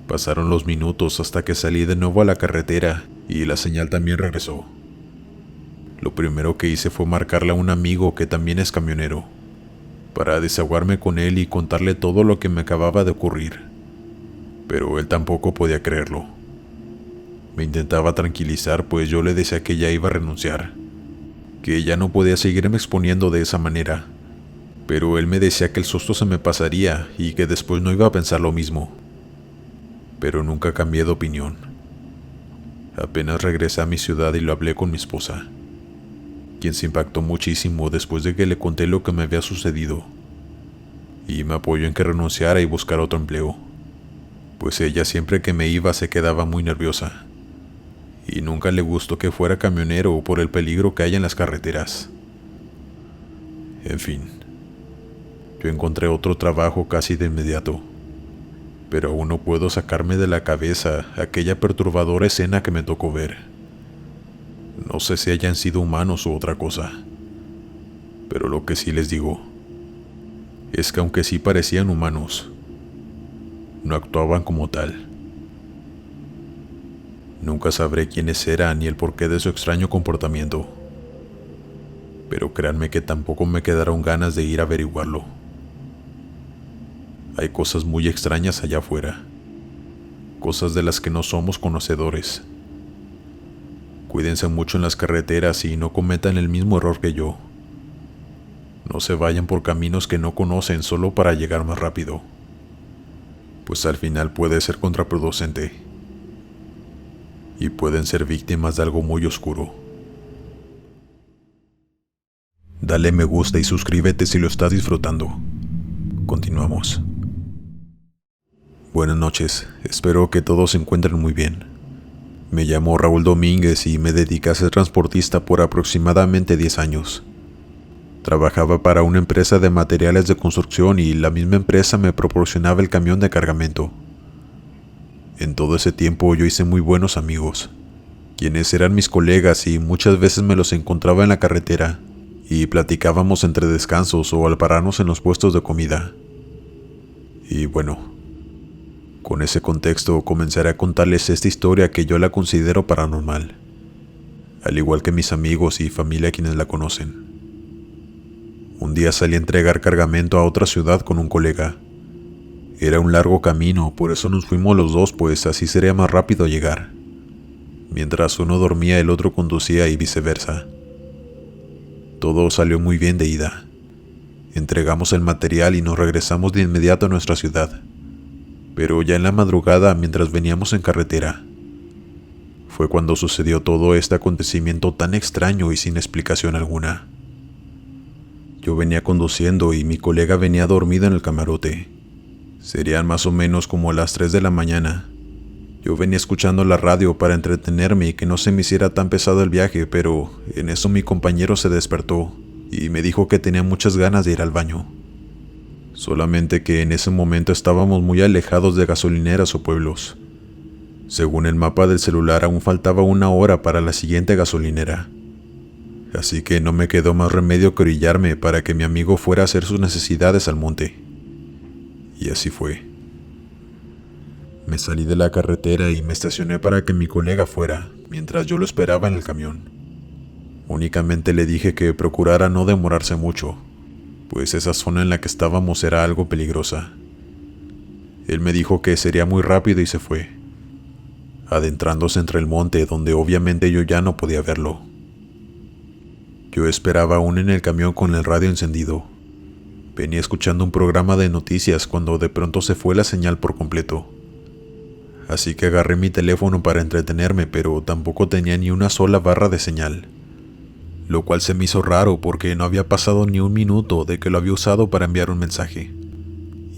Pasaron los minutos hasta que salí de nuevo a la carretera y la señal también regresó. Lo primero que hice fue marcarle a un amigo que también es camionero, para desahogarme con él y contarle todo lo que me acababa de ocurrir, pero él tampoco podía creerlo. Me intentaba tranquilizar, pues yo le decía que ya iba a renunciar, que ya no podía seguirme exponiendo de esa manera, pero él me decía que el susto se me pasaría y que después no iba a pensar lo mismo. Pero nunca cambié de opinión. Apenas regresé a mi ciudad y lo hablé con mi esposa, quien se impactó muchísimo después de que le conté lo que me había sucedido, y me apoyó en que renunciara y buscara otro empleo, pues ella siempre que me iba se quedaba muy nerviosa, y nunca le gustó que fuera camionero por el peligro que hay en las carreteras. En fin, yo encontré otro trabajo casi de inmediato, pero aún no puedo sacarme de la cabeza aquella perturbadora escena que me tocó ver. No sé si hayan sido humanos u otra cosa, pero lo que sí les digo es que aunque sí parecían humanos, no actuaban como tal. Nunca sabré quiénes eran ni el porqué de su extraño comportamiento, pero créanme que tampoco me quedaron ganas de ir a averiguarlo. Hay cosas muy extrañas allá afuera, cosas de las que no somos conocedores. Cuídense mucho en las carreteras y no cometan el mismo error que yo. No se vayan por caminos que no conocen solo para llegar más rápido, pues al final puede ser contraproducente y pueden ser víctimas de algo muy oscuro. Dale me gusta y suscríbete si lo estás disfrutando. Continuamos. Buenas noches, espero que todos se encuentren muy bien. Me llamo Raúl Domínguez y me dediqué a ser transportista por aproximadamente 10 años. Trabajaba para una empresa de materiales de construcción y la misma empresa me proporcionaba el camión de cargamento. En todo ese tiempo yo hice muy buenos amigos, quienes eran mis colegas y muchas veces me los encontraba en la carretera y platicábamos entre descansos o al pararnos en los puestos de comida. Y bueno, con ese contexto comenzaré a contarles esta historia que yo la considero paranormal, al igual que mis amigos y familia quienes la conocen. Un día salí a entregar cargamento a otra ciudad con un colega. Era un largo camino, por eso nos fuimos los dos, pues así sería más rápido llegar. Mientras uno dormía, el otro conducía y viceversa. Todo salió muy bien de ida. Entregamos el material y nos regresamos de inmediato a nuestra ciudad. Pero ya en la madrugada, mientras veníamos en carretera, fue cuando sucedió todo este acontecimiento tan extraño y sin explicación alguna. Yo venía conduciendo y mi colega venía dormido en el camarote. Serían más o menos como las 3 de la mañana. Yo venía escuchando la radio para entretenerme y que no se me hiciera tan pesado el viaje, pero en eso mi compañero se despertó y me dijo que tenía muchas ganas de ir al baño. Solamente que en ese momento estábamos muy alejados de gasolineras o pueblos. Según el mapa del celular, aún faltaba 1 hora para la siguiente gasolinera. Así que no me quedó más remedio que orillarme para que mi amigo fuera a hacer sus necesidades al monte. Y así fue. Me salí de la carretera y me estacioné para que mi colega fuera, mientras yo lo esperaba en el camión. Únicamente le dije que procurara no demorarse mucho, pues esa zona en la que estábamos era algo peligrosa. Él me dijo que sería muy rápido y se fue, adentrándose entre el monte donde obviamente yo ya no podía verlo. Yo esperaba aún en el camión con el radio encendido. Venía escuchando un programa de noticias cuando de pronto se fue la señal por completo. Así que agarré mi teléfono para entretenerme, pero tampoco tenía ni una sola barra de señal. Lo cual se me hizo raro porque no había pasado ni un minuto de que lo había usado para enviar un mensaje.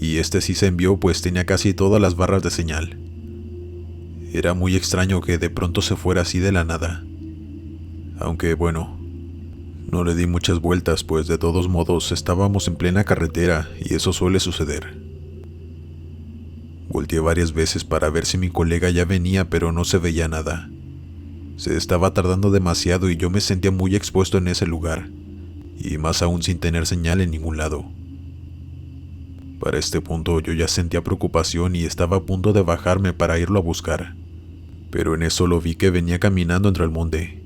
Y este sí se envió, pues tenía casi todas las barras de señal. Era muy extraño que de pronto se fuera así de la nada. Aunque bueno, no le di muchas vueltas, pues de todos modos estábamos en plena carretera y eso suele suceder. Volteé varias veces para ver si mi colega ya venía, pero no se veía nada. Se estaba tardando demasiado y yo me sentía muy expuesto en ese lugar, y más aún sin tener señal en ningún lado. Para este punto yo ya sentía preocupación y estaba a punto de bajarme para irlo a buscar, pero en eso lo vi que venía caminando entre el monte.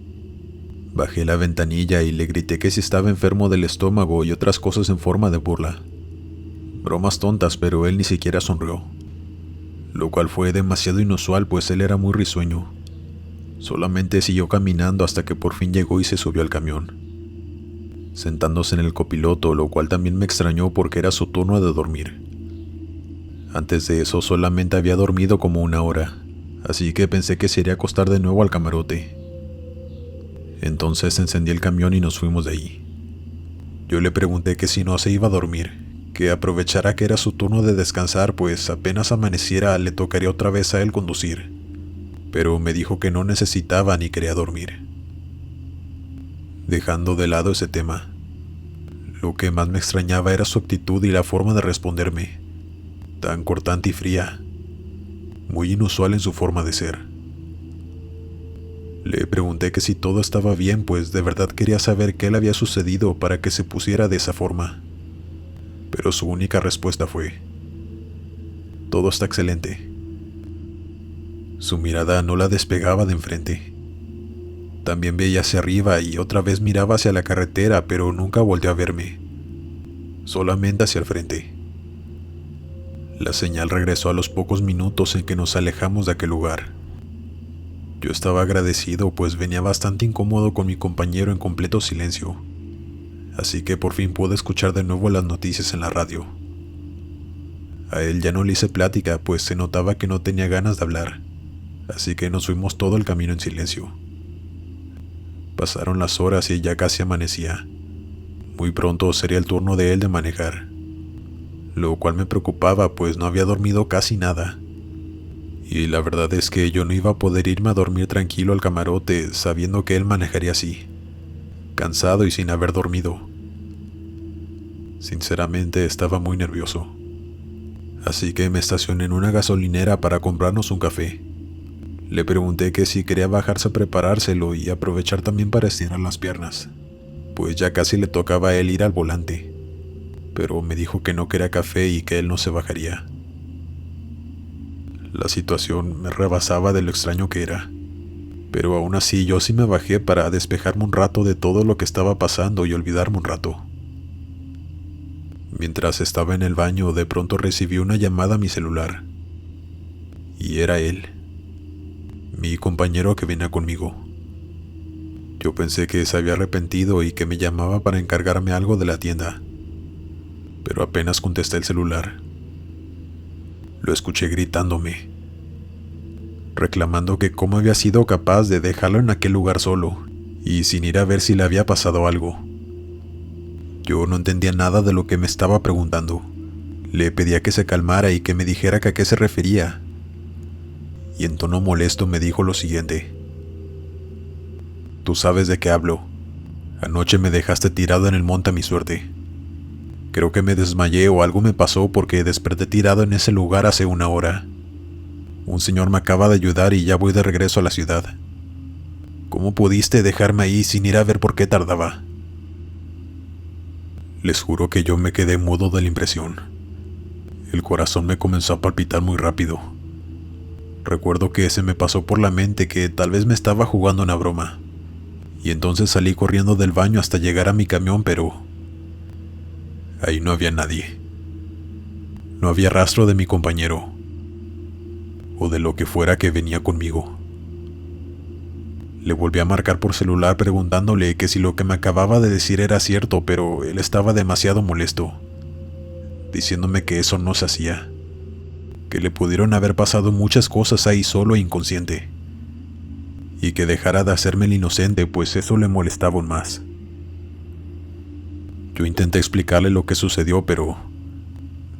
Bajé la ventanilla y le grité que si estaba enfermo del estómago y otras cosas en forma de burla. Bromas tontas, pero él ni siquiera sonrió. Lo cual fue demasiado inusual, pues él era muy risueño. Solamente siguió caminando hasta que por fin llegó y se subió al camión, sentándose en el copiloto, lo cual también me extrañó porque era su turno de dormir. Antes de eso solamente había dormido como 1 hora, así que pensé que se iría a acostar de nuevo al camarote. Entonces encendí el camión y nos fuimos de ahí. Yo le pregunté que si no se iba a dormir, que aprovechara que era su turno de descansar, pues apenas amaneciera le tocaría otra vez a él conducir, pero me dijo que no necesitaba ni quería dormir. Dejando de lado ese tema, lo que más me extrañaba era su actitud y la forma de responderme, tan cortante y fría, muy inusual en su forma de ser. Le pregunté que si todo estaba bien, pues de verdad quería saber qué le había sucedido para que se pusiera de esa forma. Pero su única respuesta fue: todo está excelente. Su mirada no la despegaba de enfrente. También veía hacia arriba y otra vez miraba hacia la carretera, pero nunca volteó a verme, solamente hacia el frente. La señal regresó a los pocos minutos en que nos alejamos de aquel lugar. Yo estaba agradecido, pues venía bastante incómodo con mi compañero en completo silencio. Así que por fin pude escuchar de nuevo las noticias en la radio. A él ya no le hice plática, pues se notaba que no tenía ganas de hablar, así que nos fuimos todo el camino en silencio. Pasaron las horas y ya casi amanecía. Muy pronto sería el turno de él de manejar, lo cual me preocupaba, pues no había dormido casi nada. Y la verdad es que yo no iba a poder irme a dormir tranquilo al camarote sabiendo que él manejaría así, cansado y sin haber dormido. Sinceramente estaba muy nervioso. Así que me estacioné en una gasolinera para comprarnos un café. Le pregunté que si quería bajarse a preparárselo y aprovechar también para estirar las piernas, pues ya casi le tocaba a él ir al volante. Pero me dijo que no quería café y que él no se bajaría. La situación me rebasaba de lo extraño que era, pero aún así yo sí me bajé para despejarme un rato de todo lo que estaba pasando y olvidarme un rato. Mientras estaba en el baño, de pronto recibí una llamada a mi celular. Y era él, mi compañero que venía conmigo. Yo pensé que se había arrepentido y que me llamaba para encargarme algo de la tienda, pero apenas contesté el celular, Lo escuché gritándome, reclamando que cómo había sido capaz de dejarlo en aquel lugar solo y sin ir a ver si le había pasado algo. Yo no entendía nada de lo que me estaba preguntando. Le pedía que se calmara y que me dijera que a qué se refería. Y en tono molesto me dijo lo siguiente: «Tú sabes de qué hablo. Anoche me dejaste tirado en el monte a mi suerte. Creo que me desmayé o algo me pasó porque desperté tirado en ese lugar hace 1 hora. Un señor me acaba de ayudar y ya voy de regreso a la ciudad. ¿Cómo pudiste dejarme ahí sin ir a ver por qué tardaba?» Les juro que yo me quedé mudo de la impresión. El corazón me comenzó a palpitar muy rápido. Recuerdo que se me pasó por la mente que tal vez me estaba jugando una broma. Y entonces salí corriendo del baño hasta llegar a mi camión, pero ahí no había nadie. No había rastro de mi compañero, o de lo que fuera que venía conmigo. Le volví a marcar por celular preguntándole que si lo que me acababa de decir era cierto, pero él estaba demasiado molesto, diciéndome que eso no se hacía, que le pudieron haber pasado muchas cosas ahí solo e inconsciente, y que dejara de hacerme el inocente, pues eso le molestaba aún más. Yo intenté explicarle lo que sucedió, pero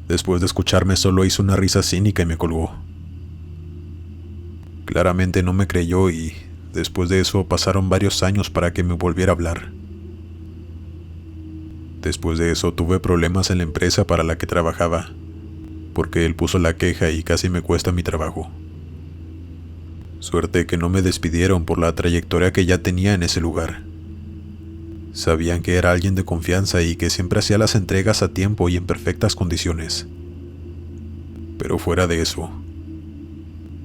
después de escucharme solo hizo una risa cínica y me colgó. Claramente no me creyó y después de eso pasaron varios años para que me volviera a hablar. Después de eso tuve problemas en la empresa para la que trabajaba, porque él puso la queja y casi me cuesta mi trabajo. Suerte que no me despidieron por la trayectoria que ya tenía en ese lugar. Sabían que era alguien de confianza y que siempre hacía las entregas a tiempo y en perfectas condiciones. Pero fuera de eso,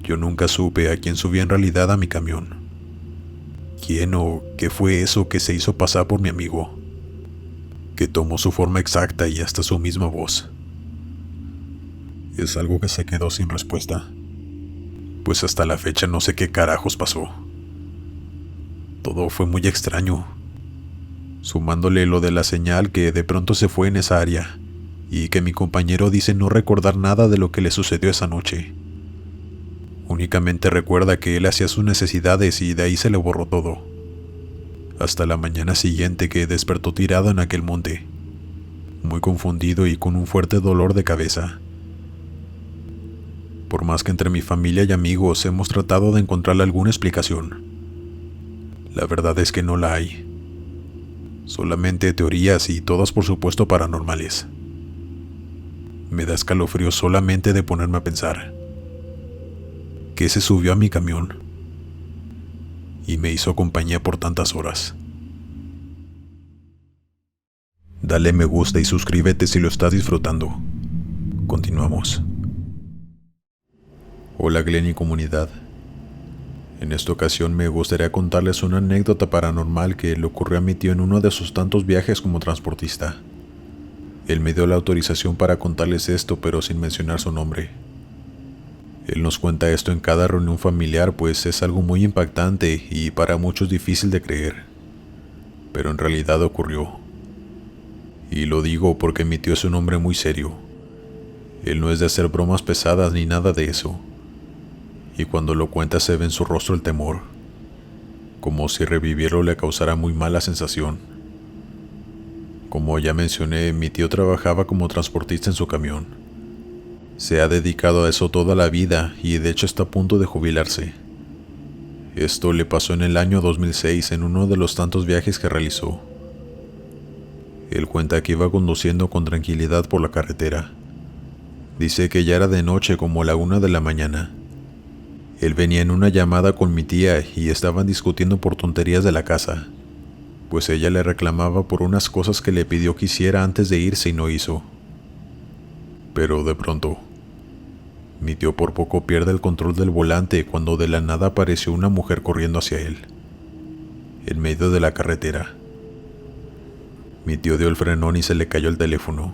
yo nunca supe a quién subí en realidad a mi camión. ¿Quién o qué fue eso que se hizo pasar por mi amigo? Que tomó su forma exacta y hasta su misma voz. Es algo que se quedó sin respuesta, pues hasta la fecha no sé qué carajos pasó. Todo fue muy extraño, sumándole lo de la señal que de pronto se fue en esa área, y que mi compañero dice no recordar nada de lo que le sucedió esa noche. Únicamente recuerda que él hacía sus necesidades y de ahí se le borró todo. Hasta la mañana siguiente que despertó tirado en aquel monte, muy confundido y con un fuerte dolor de cabeza. Por más que entre mi familia y amigos hemos tratado de encontrarle alguna explicación, la verdad es que no la hay. Solamente teorías y todas por supuesto paranormales. Me da escalofrío solamente de ponerme a pensar. ¿Qué se subió a mi camión y me hizo compañía por tantas horas? Dale me gusta y suscríbete si lo estás disfrutando. Continuamos. Hola Glenn y comunidad. En esta ocasión me gustaría contarles una anécdota paranormal que le ocurrió a mi tío en uno de sus tantos viajes como transportista. Él me dio la autorización para contarles esto, pero sin mencionar su nombre. Él nos cuenta esto en cada reunión familiar, pues es algo muy impactante y para muchos difícil de creer. Pero en realidad ocurrió. Y lo digo porque mi tío es un hombre muy serio. Él no es de hacer bromas pesadas ni nada de eso. Y cuando lo cuenta se ve en su rostro el temor, como si revivirlo le causara muy mala sensación. Como ya mencioné, mi tío trabajaba como transportista en su camión. Se ha dedicado a eso toda la vida y de hecho está a punto de jubilarse. Esto le pasó en el año 2006 en uno de los tantos viajes que realizó. Él cuenta que iba conduciendo con tranquilidad por la carretera. Dice que ya era de noche, como la 1 de la mañana. Él venía en una llamada con mi tía y estaban discutiendo por tonterías de la casa, pues ella le reclamaba por unas cosas que le pidió que hiciera antes de irse y no hizo. Pero de pronto, mi tío por poco pierde el control del volante cuando de la nada apareció una mujer corriendo hacia él, en medio de la carretera. Mi tío dio el frenón y se le cayó el teléfono.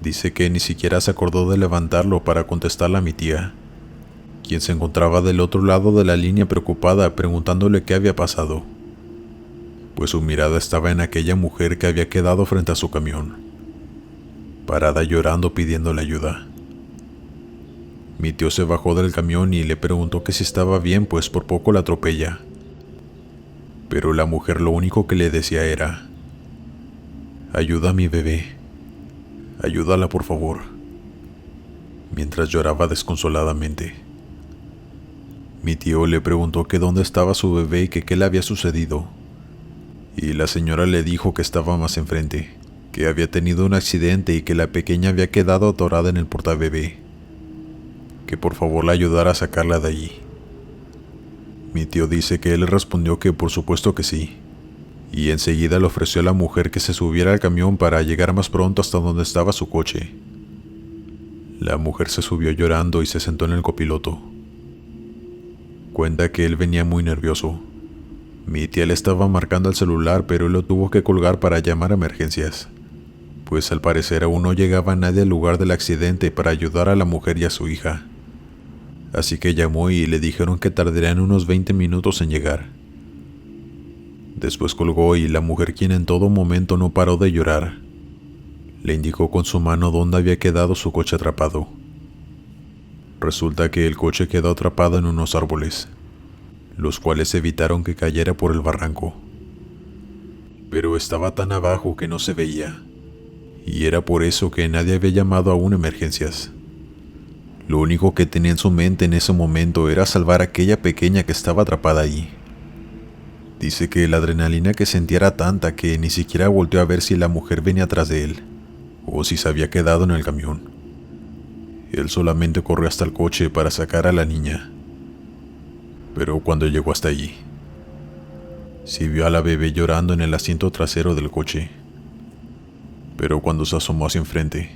Dice que ni siquiera se acordó de levantarlo para contestarle a mi tía, quien se encontraba del otro lado de la línea preocupada preguntándole qué había pasado, pues su mirada estaba en aquella mujer que había quedado frente a su camión, parada llorando pidiéndole ayuda. Mi tío se bajó del camión y le preguntó que si estaba bien, pues por poco la atropella. Pero la mujer lo único que le decía era: «Ayuda a mi bebé, ayúdala por favor», mientras lloraba desconsoladamente. Mi tío le preguntó que dónde estaba su bebé y que qué le había sucedido, y la señora le dijo que estaba más enfrente, que había tenido un accidente y que la pequeña había quedado atorada en el portabebé, que por favor la ayudara a sacarla de allí. Mi tío dice que él le respondió que por supuesto que sí, y enseguida le ofreció a la mujer que se subiera al camión para llegar más pronto hasta donde estaba su coche. La mujer se subió llorando y se sentó en el copiloto. Cuenta que él venía muy nervioso. Mi tía le estaba marcando el celular, pero él lo tuvo que colgar para llamar a emergencias, pues al parecer aún no llegaba nadie al lugar del accidente para ayudar a la mujer y a su hija. Así que llamó y le dijeron que tardarían unos 20 minutos en llegar. Después colgó y la mujer, quien en todo momento no paró de llorar, le indicó con su mano dónde había quedado su coche atrapado. Resulta que el coche quedó atrapado en unos árboles, los cuales evitaron que cayera por el barranco. Pero estaba tan abajo que no se veía, y era por eso que nadie había llamado aún a emergencias. Lo único que tenía en su mente en ese momento era salvar a aquella pequeña que estaba atrapada allí. Dice que la adrenalina que sentía era tanta que ni siquiera volteó a ver si la mujer venía atrás de él, o si se había quedado en el camión. Él solamente corrió hasta el coche para sacar a la niña. Pero cuando llegó hasta allí, sí vio a la bebé llorando en el asiento trasero del coche. Pero cuando se asomó hacia enfrente,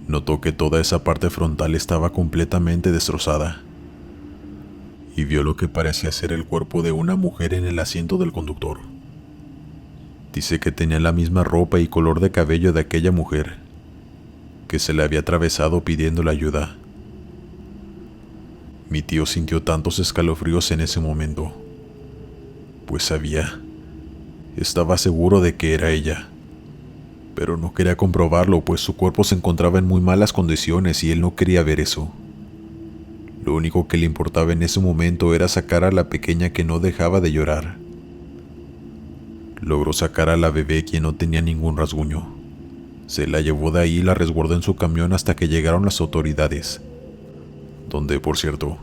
notó que toda esa parte frontal estaba completamente destrozada, y vio lo que parecía ser el cuerpo de una mujer en el asiento del conductor. Dice que tenía la misma ropa y color de cabello de aquella mujer, que se le había atravesado pidiéndole ayuda. Mi tío sintió tantos escalofríos en ese momento, pues estaba seguro de que era ella, pero no quería comprobarlo, pues su cuerpo se encontraba en muy malas condiciones y él no quería ver eso. Lo único que le importaba en ese momento era sacar a la pequeña, que no dejaba de llorar. Logró sacar a la bebé, quien no tenía ningún rasguño. Se la llevó de ahí y la resguardó en su camión hasta que llegaron las autoridades, donde, por cierto,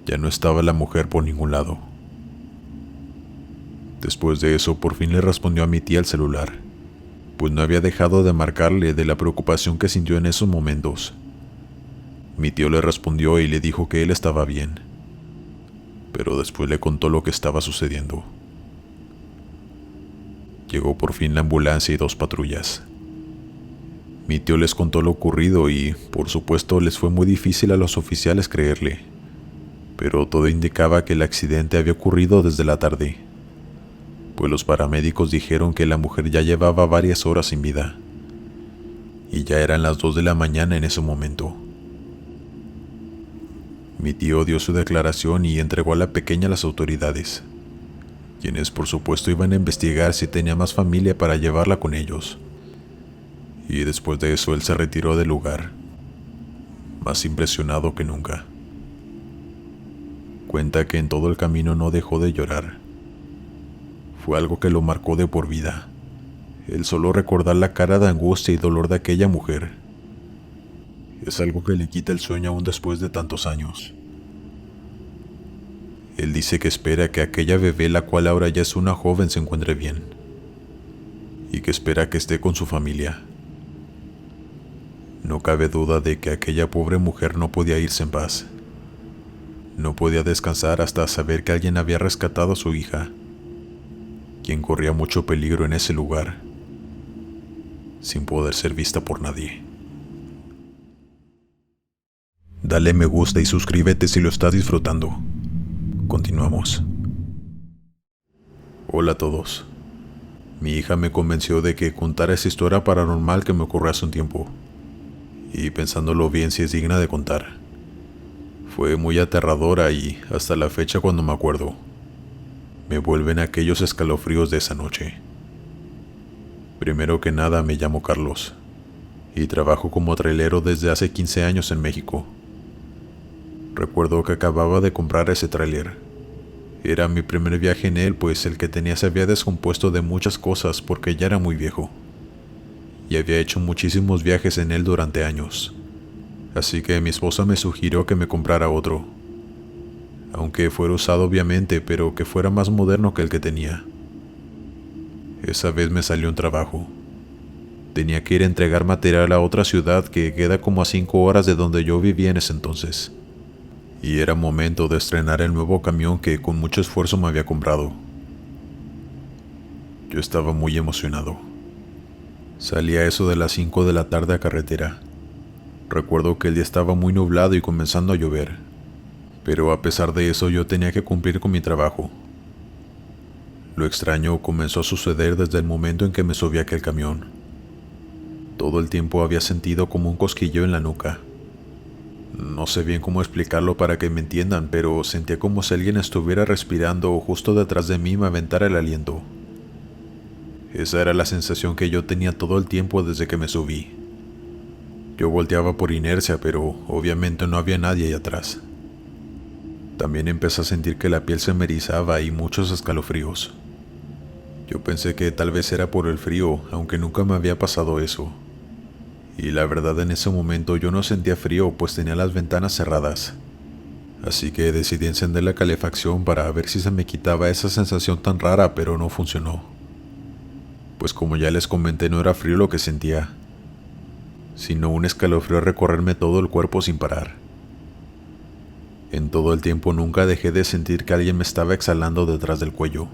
ya no estaba la mujer por ningún lado. Después de eso, por fin le respondió a mi tía el celular, pues no había dejado de marcarle de la preocupación que sintió en esos momentos. Mi tío le respondió y le dijo que él estaba bien, pero después le contó lo que estaba sucediendo. Llegó por fin la ambulancia y 2 patrullas. Mi tío les contó lo ocurrido y, por supuesto, les fue muy difícil a los oficiales creerle, pero todo indicaba que el accidente había ocurrido desde la tarde, pues los paramédicos dijeron que la mujer ya llevaba varias horas sin vida, y ya eran las 2 de la mañana en ese momento. Mi tío dio su declaración y entregó a la pequeña a las autoridades, quienes por supuesto iban a investigar si tenía más familia para llevarla con ellos. Y después de eso él se retiró del lugar, más impresionado que nunca. Cuenta que en todo el camino no dejó de llorar. Fue algo que lo marcó de por vida, el solo recordar la cara de angustia y dolor de aquella mujer. Es algo que le quita el sueño aún después de tantos años. Él dice que espera que aquella bebé, la cual ahora ya es una joven, se encuentre bien, y que espera que esté con su familia. No cabe duda de que aquella pobre mujer no podía irse en paz. No podía descansar hasta saber que alguien había rescatado a su hija, quien corría mucho peligro en ese lugar, sin poder ser vista por nadie. Dale me gusta y suscríbete si lo estás disfrutando. Continuamos. Hola a todos. Mi hija me convenció de que contara esa historia paranormal que me ocurrió hace un tiempo, y pensándolo bien, si es digna de contar. Fue muy aterradora y, hasta la fecha, cuando me acuerdo, me vuelven aquellos escalofríos de esa noche. Primero que nada, me llamo Carlos, y trabajo como trailero desde hace 15 años en México. Recuerdo que acababa de comprar ese tráiler. Era mi primer viaje en él, pues el que tenía se había descompuesto de muchas cosas porque ya era muy viejo. Y había hecho muchísimos viajes en él durante años. Así que mi esposa me sugirió que me comprara otro. Aunque fuera usado obviamente, pero que fuera más moderno que el que tenía. Esa vez me salió un trabajo. Tenía que ir a entregar material a otra ciudad que queda como a 5 horas de donde yo vivía en ese entonces. Y era momento de estrenar el nuevo camión que con mucho esfuerzo me había comprado. Yo estaba muy emocionado. Salí a eso de las 5 de la tarde a carretera. Recuerdo que el día estaba muy nublado y comenzando a llover. Pero a pesar de eso yo tenía que cumplir con mi trabajo. Lo extraño comenzó a suceder desde el momento en que me subí a aquel camión. Todo el tiempo había sentido como un cosquilleo en la nuca. No sé bien cómo explicarlo para que me entiendan, pero sentía como si alguien estuviera respirando justo detrás de mí y me aventara el aliento. Esa era la sensación que yo tenía todo el tiempo desde que me subí. Yo volteaba por inercia, pero obviamente no había nadie ahí atrás. También empecé a sentir que la piel se me erizaba y muchos escalofríos. Yo pensé que tal vez era por el frío, aunque nunca me había pasado eso. Y la verdad en ese momento yo no sentía frío, pues tenía las ventanas cerradas. Así que decidí encender la calefacción para ver si se me quitaba esa sensación tan rara, pero no funcionó. Pues como ya les comenté, no era frío lo que sentía, sino un escalofrío a recorrerme todo el cuerpo sin parar. En todo el tiempo nunca dejé de sentir que alguien me estaba exhalando detrás del cuello.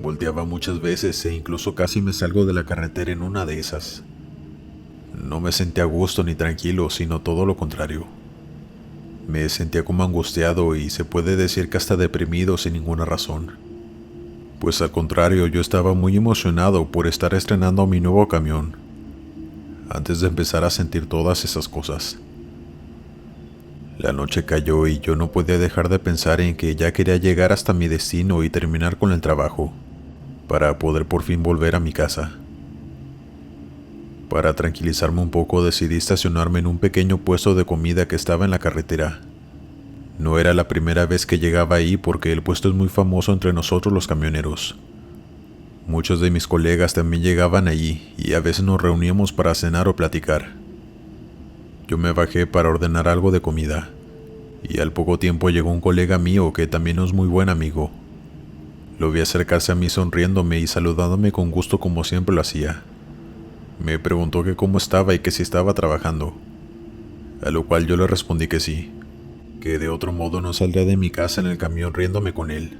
Volteaba muchas veces e incluso casi me salgo de la carretera en una de esas. No me sentía a gusto ni tranquilo, sino todo lo contrario. Me sentía como angustiado y se puede decir que hasta deprimido sin ninguna razón. Pues al contrario, yo estaba muy emocionado por estar estrenando mi nuevo camión, antes de empezar a sentir todas esas cosas. La noche cayó y yo no podía dejar de pensar en que ya quería llegar hasta mi destino y terminar con el trabajo, para poder por fin volver a mi casa. Para tranquilizarme un poco decidí estacionarme en un pequeño puesto de comida que estaba en la carretera. No era la primera vez que llegaba ahí porque el puesto es muy famoso entre nosotros los camioneros. Muchos de mis colegas también llegaban allí y a veces nos reuníamos para cenar o platicar. Yo me bajé para ordenar algo de comida y al poco tiempo llegó un colega mío que también es muy buen amigo. Lo vi acercarse a mí sonriéndome y saludándome con gusto como siempre lo hacía. Me preguntó que cómo estaba y que si estaba trabajando, a lo cual yo le respondí que sí, que de otro modo no saldría de mi casa en el camión riéndome con él.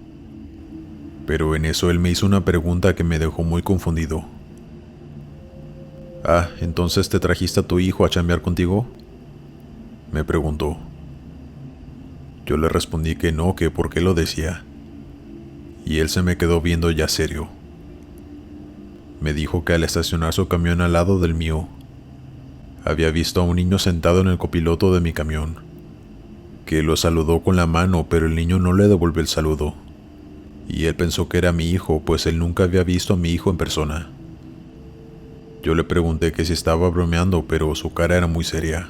Pero en eso él me hizo una pregunta que me dejó muy confundido. «Ah, ¿entonces te trajiste a tu hijo a chambear contigo?», me preguntó. Yo le respondí que no, que por qué lo decía, y él se me quedó viendo ya serio. Me dijo que al estacionar su camión al lado del mío, había visto a un niño sentado en el copiloto de mi camión, que lo saludó con la mano, pero el niño no le devolvió el saludo, y él pensó que era mi hijo, pues él nunca había visto a mi hijo en persona. Yo le pregunté que si estaba bromeando, pero su cara era muy seria,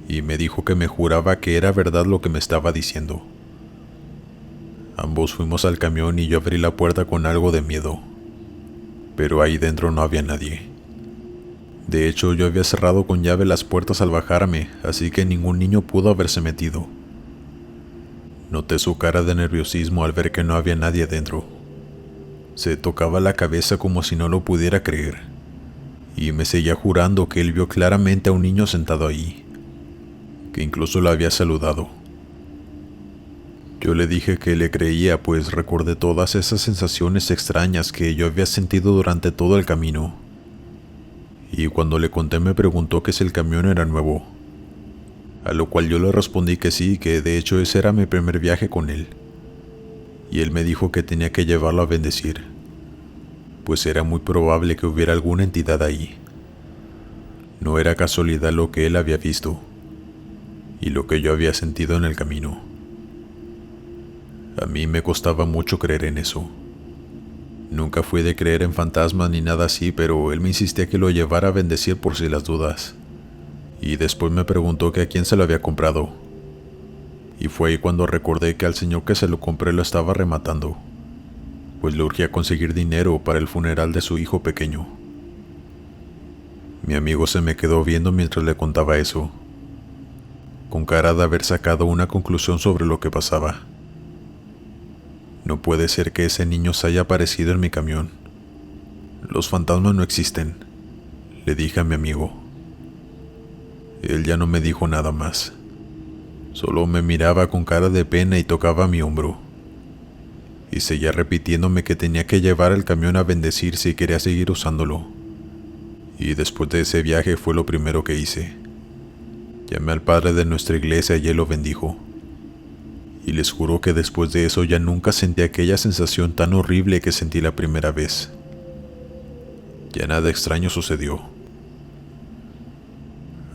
y me dijo que me juraba que era verdad lo que me estaba diciendo. Ambos fuimos al camión y yo abrí la puerta con algo de miedo, pero ahí dentro no había nadie. De hecho, yo había cerrado con llave las puertas al bajarme, así que ningún niño pudo haberse metido. Noté su cara de nerviosismo al ver que no había nadie dentro. Se tocaba la cabeza como si no lo pudiera creer, y me seguía jurando que él vio claramente a un niño sentado ahí, que incluso lo había saludado. Yo le dije que le creía, pues recordé todas esas sensaciones extrañas que yo había sentido durante todo el camino. Y cuando le conté me preguntó que si el camión era nuevo, a lo cual yo le respondí que sí, que de hecho ese era mi primer viaje con él. Y él me dijo que tenía que llevarlo a bendecir, pues era muy probable que hubiera alguna entidad ahí. No era casualidad lo que él había visto, y lo que yo había sentido en el camino. A mí me costaba mucho creer en eso. Nunca fui de creer en fantasmas ni nada así, pero él me insistía que lo llevara a bendecir por si las dudas. Y después me preguntó que a quién se lo había comprado. Y fue ahí cuando recordé que al señor que se lo compré lo estaba rematando, pues le urgía conseguir dinero para el funeral de su hijo pequeño. Mi amigo se me quedó viendo mientras le contaba eso, con cara de haber sacado una conclusión sobre lo que pasaba. No puede ser que ese niño se haya aparecido en mi camión. Los fantasmas no existen, le dije a mi amigo. Él ya no me dijo nada más. Solo me miraba con cara de pena y tocaba mi hombro. Y seguía repitiéndome que tenía que llevar el camión a bendecir si quería seguir usándolo. Y después de ese viaje fue lo primero que hice. Llamé al padre de nuestra iglesia y él lo bendijo. Y les juro que después de eso ya nunca sentí aquella sensación tan horrible que sentí la primera vez. Ya nada extraño sucedió.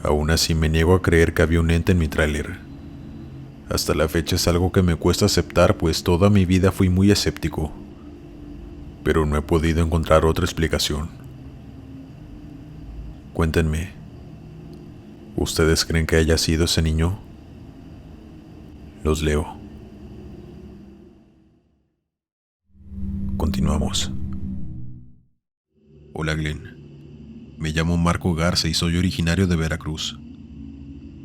Aún así me niego a creer que había un ente en mi tráiler. Hasta la fecha es algo que me cuesta aceptar, pues toda mi vida fui muy escéptico. Pero no he podido encontrar otra explicación. Cuéntenme, ¿ustedes creen que haya sido ese niño? Los leo. Continuamos. Hola Glenn. Me llamo Marco Garza y soy originario de Veracruz.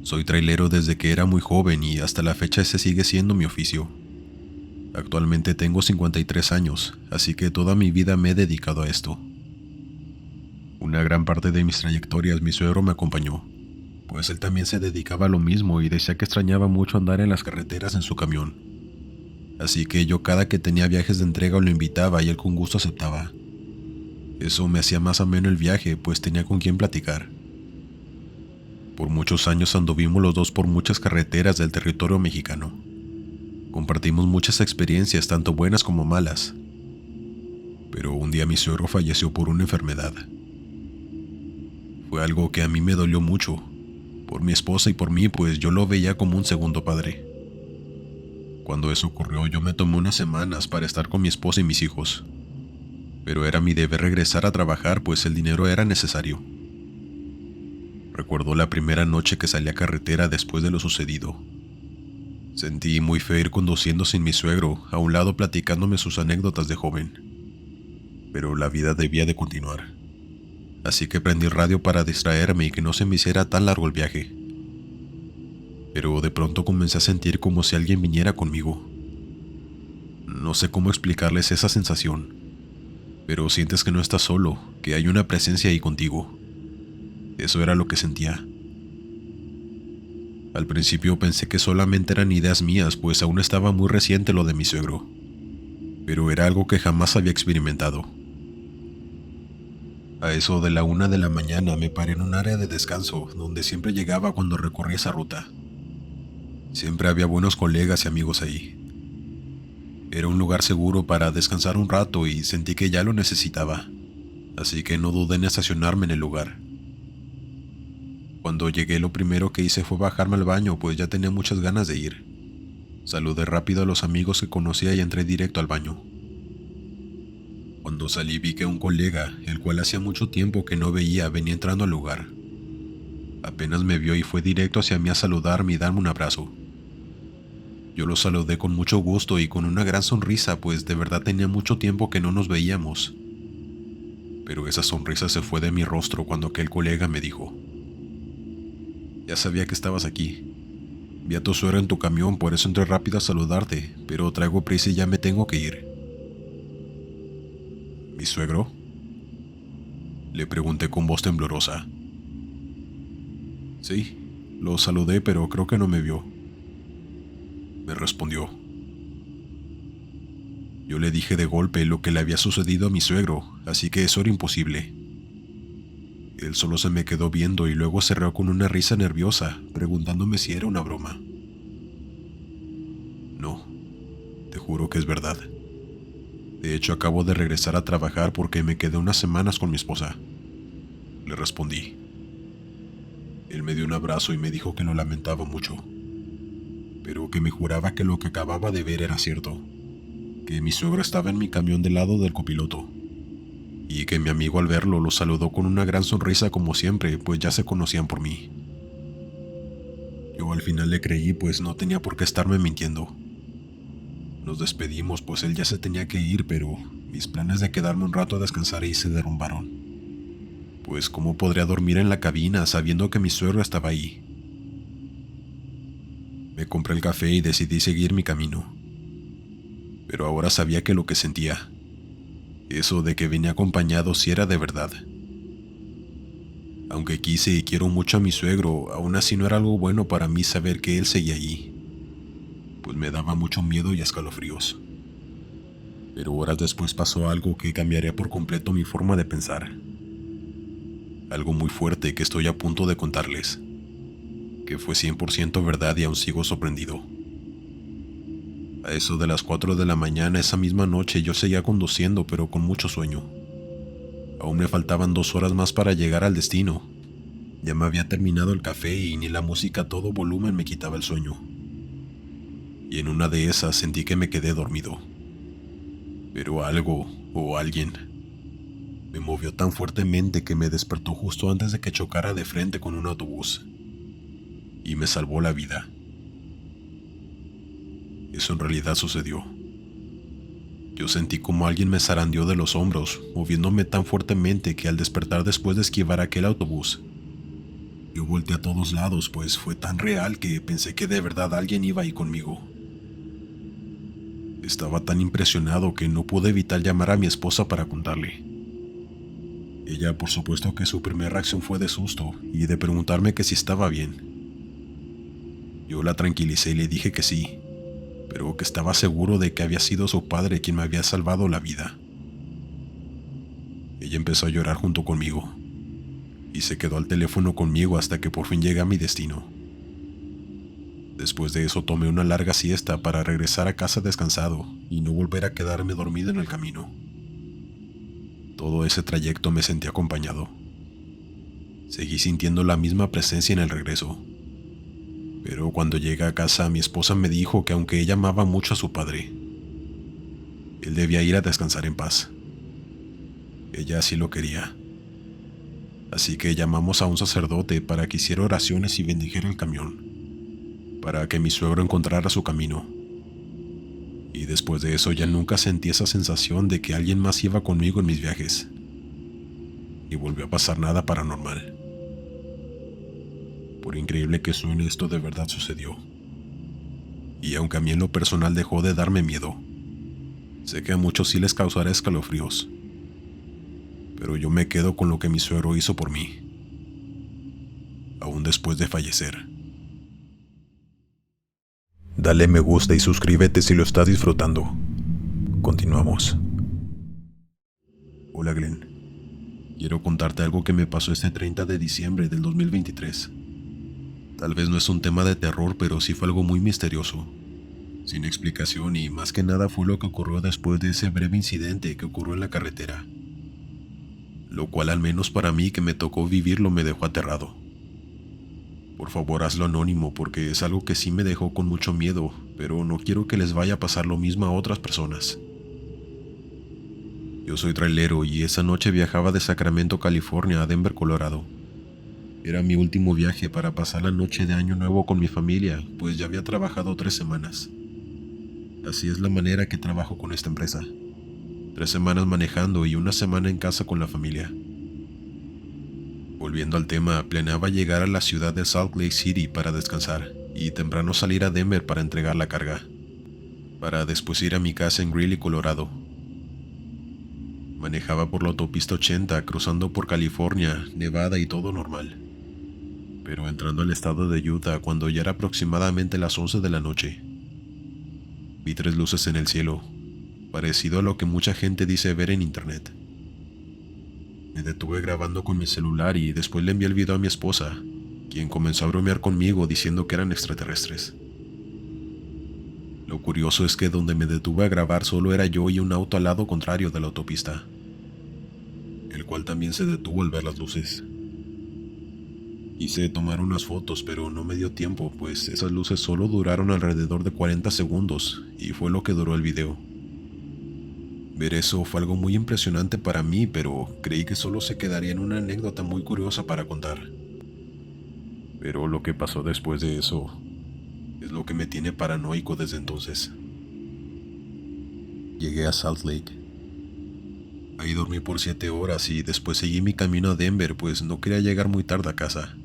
Soy trailero desde que era muy joven y hasta la fecha ese sigue siendo mi oficio. Actualmente tengo 53 años, así que toda mi vida me he dedicado a esto. Una gran parte de mis trayectorias mi suegro me acompañó, pues él también se dedicaba a lo mismo y decía que extrañaba mucho andar en las carreteras en su camión. Así que yo cada que tenía viajes de entrega lo invitaba y él con gusto aceptaba. Eso me hacía más ameno el viaje, pues tenía con quien platicar. Por muchos años anduvimos los dos por muchas carreteras del territorio mexicano. Compartimos muchas experiencias, tanto buenas como malas. Pero un día mi suegro falleció por una enfermedad. Fue algo que a mí me dolió mucho, por mi esposa y por mí, pues yo lo veía como un segundo padre. Cuando eso ocurrió, yo me tomé unas semanas para estar con mi esposa y mis hijos. Pero era mi deber regresar a trabajar, pues el dinero era necesario. Recuerdo la primera noche que salí a carretera después de lo sucedido. Sentí muy feo ir conduciendo sin mi suegro, a un lado platicándome sus anécdotas de joven. Pero la vida debía de continuar. Así que prendí el radio para distraerme y que no se me hiciera tan largo el viaje. Pero de pronto comencé a sentir como si alguien viniera conmigo. No sé cómo explicarles esa sensación, pero sientes que no estás solo, que hay una presencia ahí contigo. Eso era lo que sentía. Al principio pensé que solamente eran ideas mías, pues aún estaba muy reciente lo de mi suegro. Pero era algo que jamás había experimentado. A eso de la 1 de la mañana me paré en un área de descanso, donde siempre llegaba cuando recorría esa ruta. Siempre había buenos colegas y amigos ahí. Era un lugar seguro para descansar un rato y sentí que ya lo necesitaba, así que no dudé en estacionarme en el lugar. Cuando llegué lo primero que hice fue bajarme al baño, pues ya tenía muchas ganas de ir. Saludé rápido a los amigos que conocía y entré directo al baño. Cuando salí vi que un colega, el cual hacía mucho tiempo que no veía, venía entrando al lugar. Apenas me vio y fue directo hacia mí a saludarme y darme un abrazo. Yo lo saludé con mucho gusto y con una gran sonrisa, pues de verdad tenía mucho tiempo que no nos veíamos. Pero esa sonrisa se fue de mi rostro cuando aquel colega me dijo: "Ya sabía que estabas aquí. Vi a tu suegra en tu camión, por eso entré rápido a saludarte, pero traigo prisa y ya me tengo que ir". ¿Mi suegro?, le pregunté con voz temblorosa. Sí, lo saludé, pero creo que no me vio, me respondió. Yo le dije de golpe lo que le había sucedido a mi suegro, así que eso era imposible. Él solo se me quedó viendo y luego se rió con una risa nerviosa, preguntándome si era una broma. No, te juro que es verdad. De hecho, acabo de regresar a trabajar porque me quedé unas semanas con mi esposa, le respondí. Él me dio un abrazo y me dijo que lo lamentaba mucho, pero que me juraba que lo que acababa de ver era cierto, que mi suegro estaba en mi camión del lado del copiloto, y que mi amigo al verlo lo saludó con una gran sonrisa como siempre, pues ya se conocían por mí. Yo al final le creí, pues no tenía por qué estarme mintiendo. Nos despedimos, pues él ya se tenía que ir, pero mis planes de quedarme un rato a descansar ahí se derrumbaron. Pues cómo podría dormir en la cabina sabiendo que mi suegro estaba ahí. Me compré el café y decidí seguir mi camino. Pero ahora sabía que lo que sentía, eso de que venía acompañado, sí era de verdad. Aunque quise y quiero mucho a mi suegro, aún así no era algo bueno para mí saber que él seguía allí, pues me daba mucho miedo y escalofríos. Pero horas después pasó algo que cambiaría por completo mi forma de pensar. Algo muy fuerte que estoy a punto de contarles, que fue 100% verdad y aún sigo sorprendido. A eso de las 4 de la mañana esa misma noche yo seguía conduciendo, pero con mucho sueño. Aún me faltaban 2 horas más para llegar al destino. Ya me había terminado el café y ni la música a todo volumen me quitaba el sueño. Y en una de esas sentí que me quedé dormido. Pero algo o alguien me movió tan fuertemente que me despertó justo antes de que chocara de frente con un autobús. Y me salvó la vida. Eso en realidad sucedió. Yo sentí como alguien me zarandeó de los hombros, moviéndome tan fuertemente que al despertar después de esquivar aquel autobús, yo volteé a todos lados, pues fue tan real que pensé que de verdad alguien iba ahí conmigo. Estaba tan impresionado que no pude evitar llamar a mi esposa para contarle. Ella, por supuesto que su primera reacción fue de susto y de preguntarme que si estaba bien. Yo la tranquilicé y le dije que sí, pero que estaba seguro de que había sido su padre quien me había salvado la vida. Ella empezó a llorar junto conmigo y se quedó al teléfono conmigo hasta que por fin llegué a mi destino. Después de eso tomé una larga siesta para regresar a casa descansado y no volver a quedarme dormido en el camino. Todo ese trayecto me sentí acompañado. Seguí sintiendo la misma presencia en el regreso. Pero cuando llegué a casa, mi esposa me dijo que aunque ella amaba mucho a su padre, él debía ir a descansar en paz. Ella así lo quería. Así que llamamos a un sacerdote para que hiciera oraciones y bendijera el camión, para que mi suegro encontrara su camino. Y después de eso ya nunca sentí esa sensación de que alguien más iba conmigo en mis viajes. Y volvió a pasar nada paranormal. Por increíble que suene, esto de verdad sucedió. Y aunque a mí en lo personal dejó de darme miedo, sé que a muchos sí les causará escalofríos. Pero yo me quedo con lo que mi suegro hizo por mí, aún después de fallecer. Dale me gusta y suscríbete si lo estás disfrutando. Continuamos. Hola Glenn. Quiero contarte algo que me pasó este 30 de diciembre del 2023. Tal vez no es un tema de terror, pero sí fue algo muy misterioso, sin explicación, y más que nada fue lo que ocurrió después de ese breve incidente que ocurrió en la carretera. Lo cual, al menos para mí que me tocó vivirlo, me dejó aterrado. Por favor, hazlo anónimo porque es algo que sí me dejó con mucho miedo, pero no quiero que les vaya a pasar lo mismo a otras personas. Yo soy trailero y esa noche viajaba de Sacramento, California a Denver, Colorado. Era mi último viaje para pasar la noche de Año Nuevo con mi familia, pues ya había trabajado 3 semanas. Así es la manera que trabajo con esta empresa. 3 semanas manejando y 1 semana en casa con la familia. Volviendo al tema, planeaba llegar a la ciudad de Salt Lake City para descansar y temprano salir a Denver para entregar la carga, para después ir a mi casa en Greeley, Colorado. Manejaba por la autopista 80, cruzando por California, Nevada y todo normal. Pero entrando al estado de Utah, cuando ya era aproximadamente las 11 de la noche, vi 3 luces en el cielo, parecido a lo que mucha gente dice ver en internet. Me detuve grabando con mi celular y después le envié el video a mi esposa, quien comenzó a bromear conmigo diciendo que eran extraterrestres. Lo curioso es que donde me detuve a grabar solo era yo y un auto al lado contrario de la autopista, el cual también se detuvo al ver las luces. Quise tomar unas fotos, pero no me dio tiempo, pues esas luces solo duraron alrededor de 40 segundos y fue lo que duró el video. Ver eso fue algo muy impresionante para mí, pero creí que solo se quedaría en una anécdota muy curiosa para contar. Pero lo que pasó después de eso es lo que me tiene paranoico desde entonces. Llegué a Salt Lake. Ahí dormí por 7 horas y después seguí mi camino a Denver, pues no quería llegar muy tarde a casa.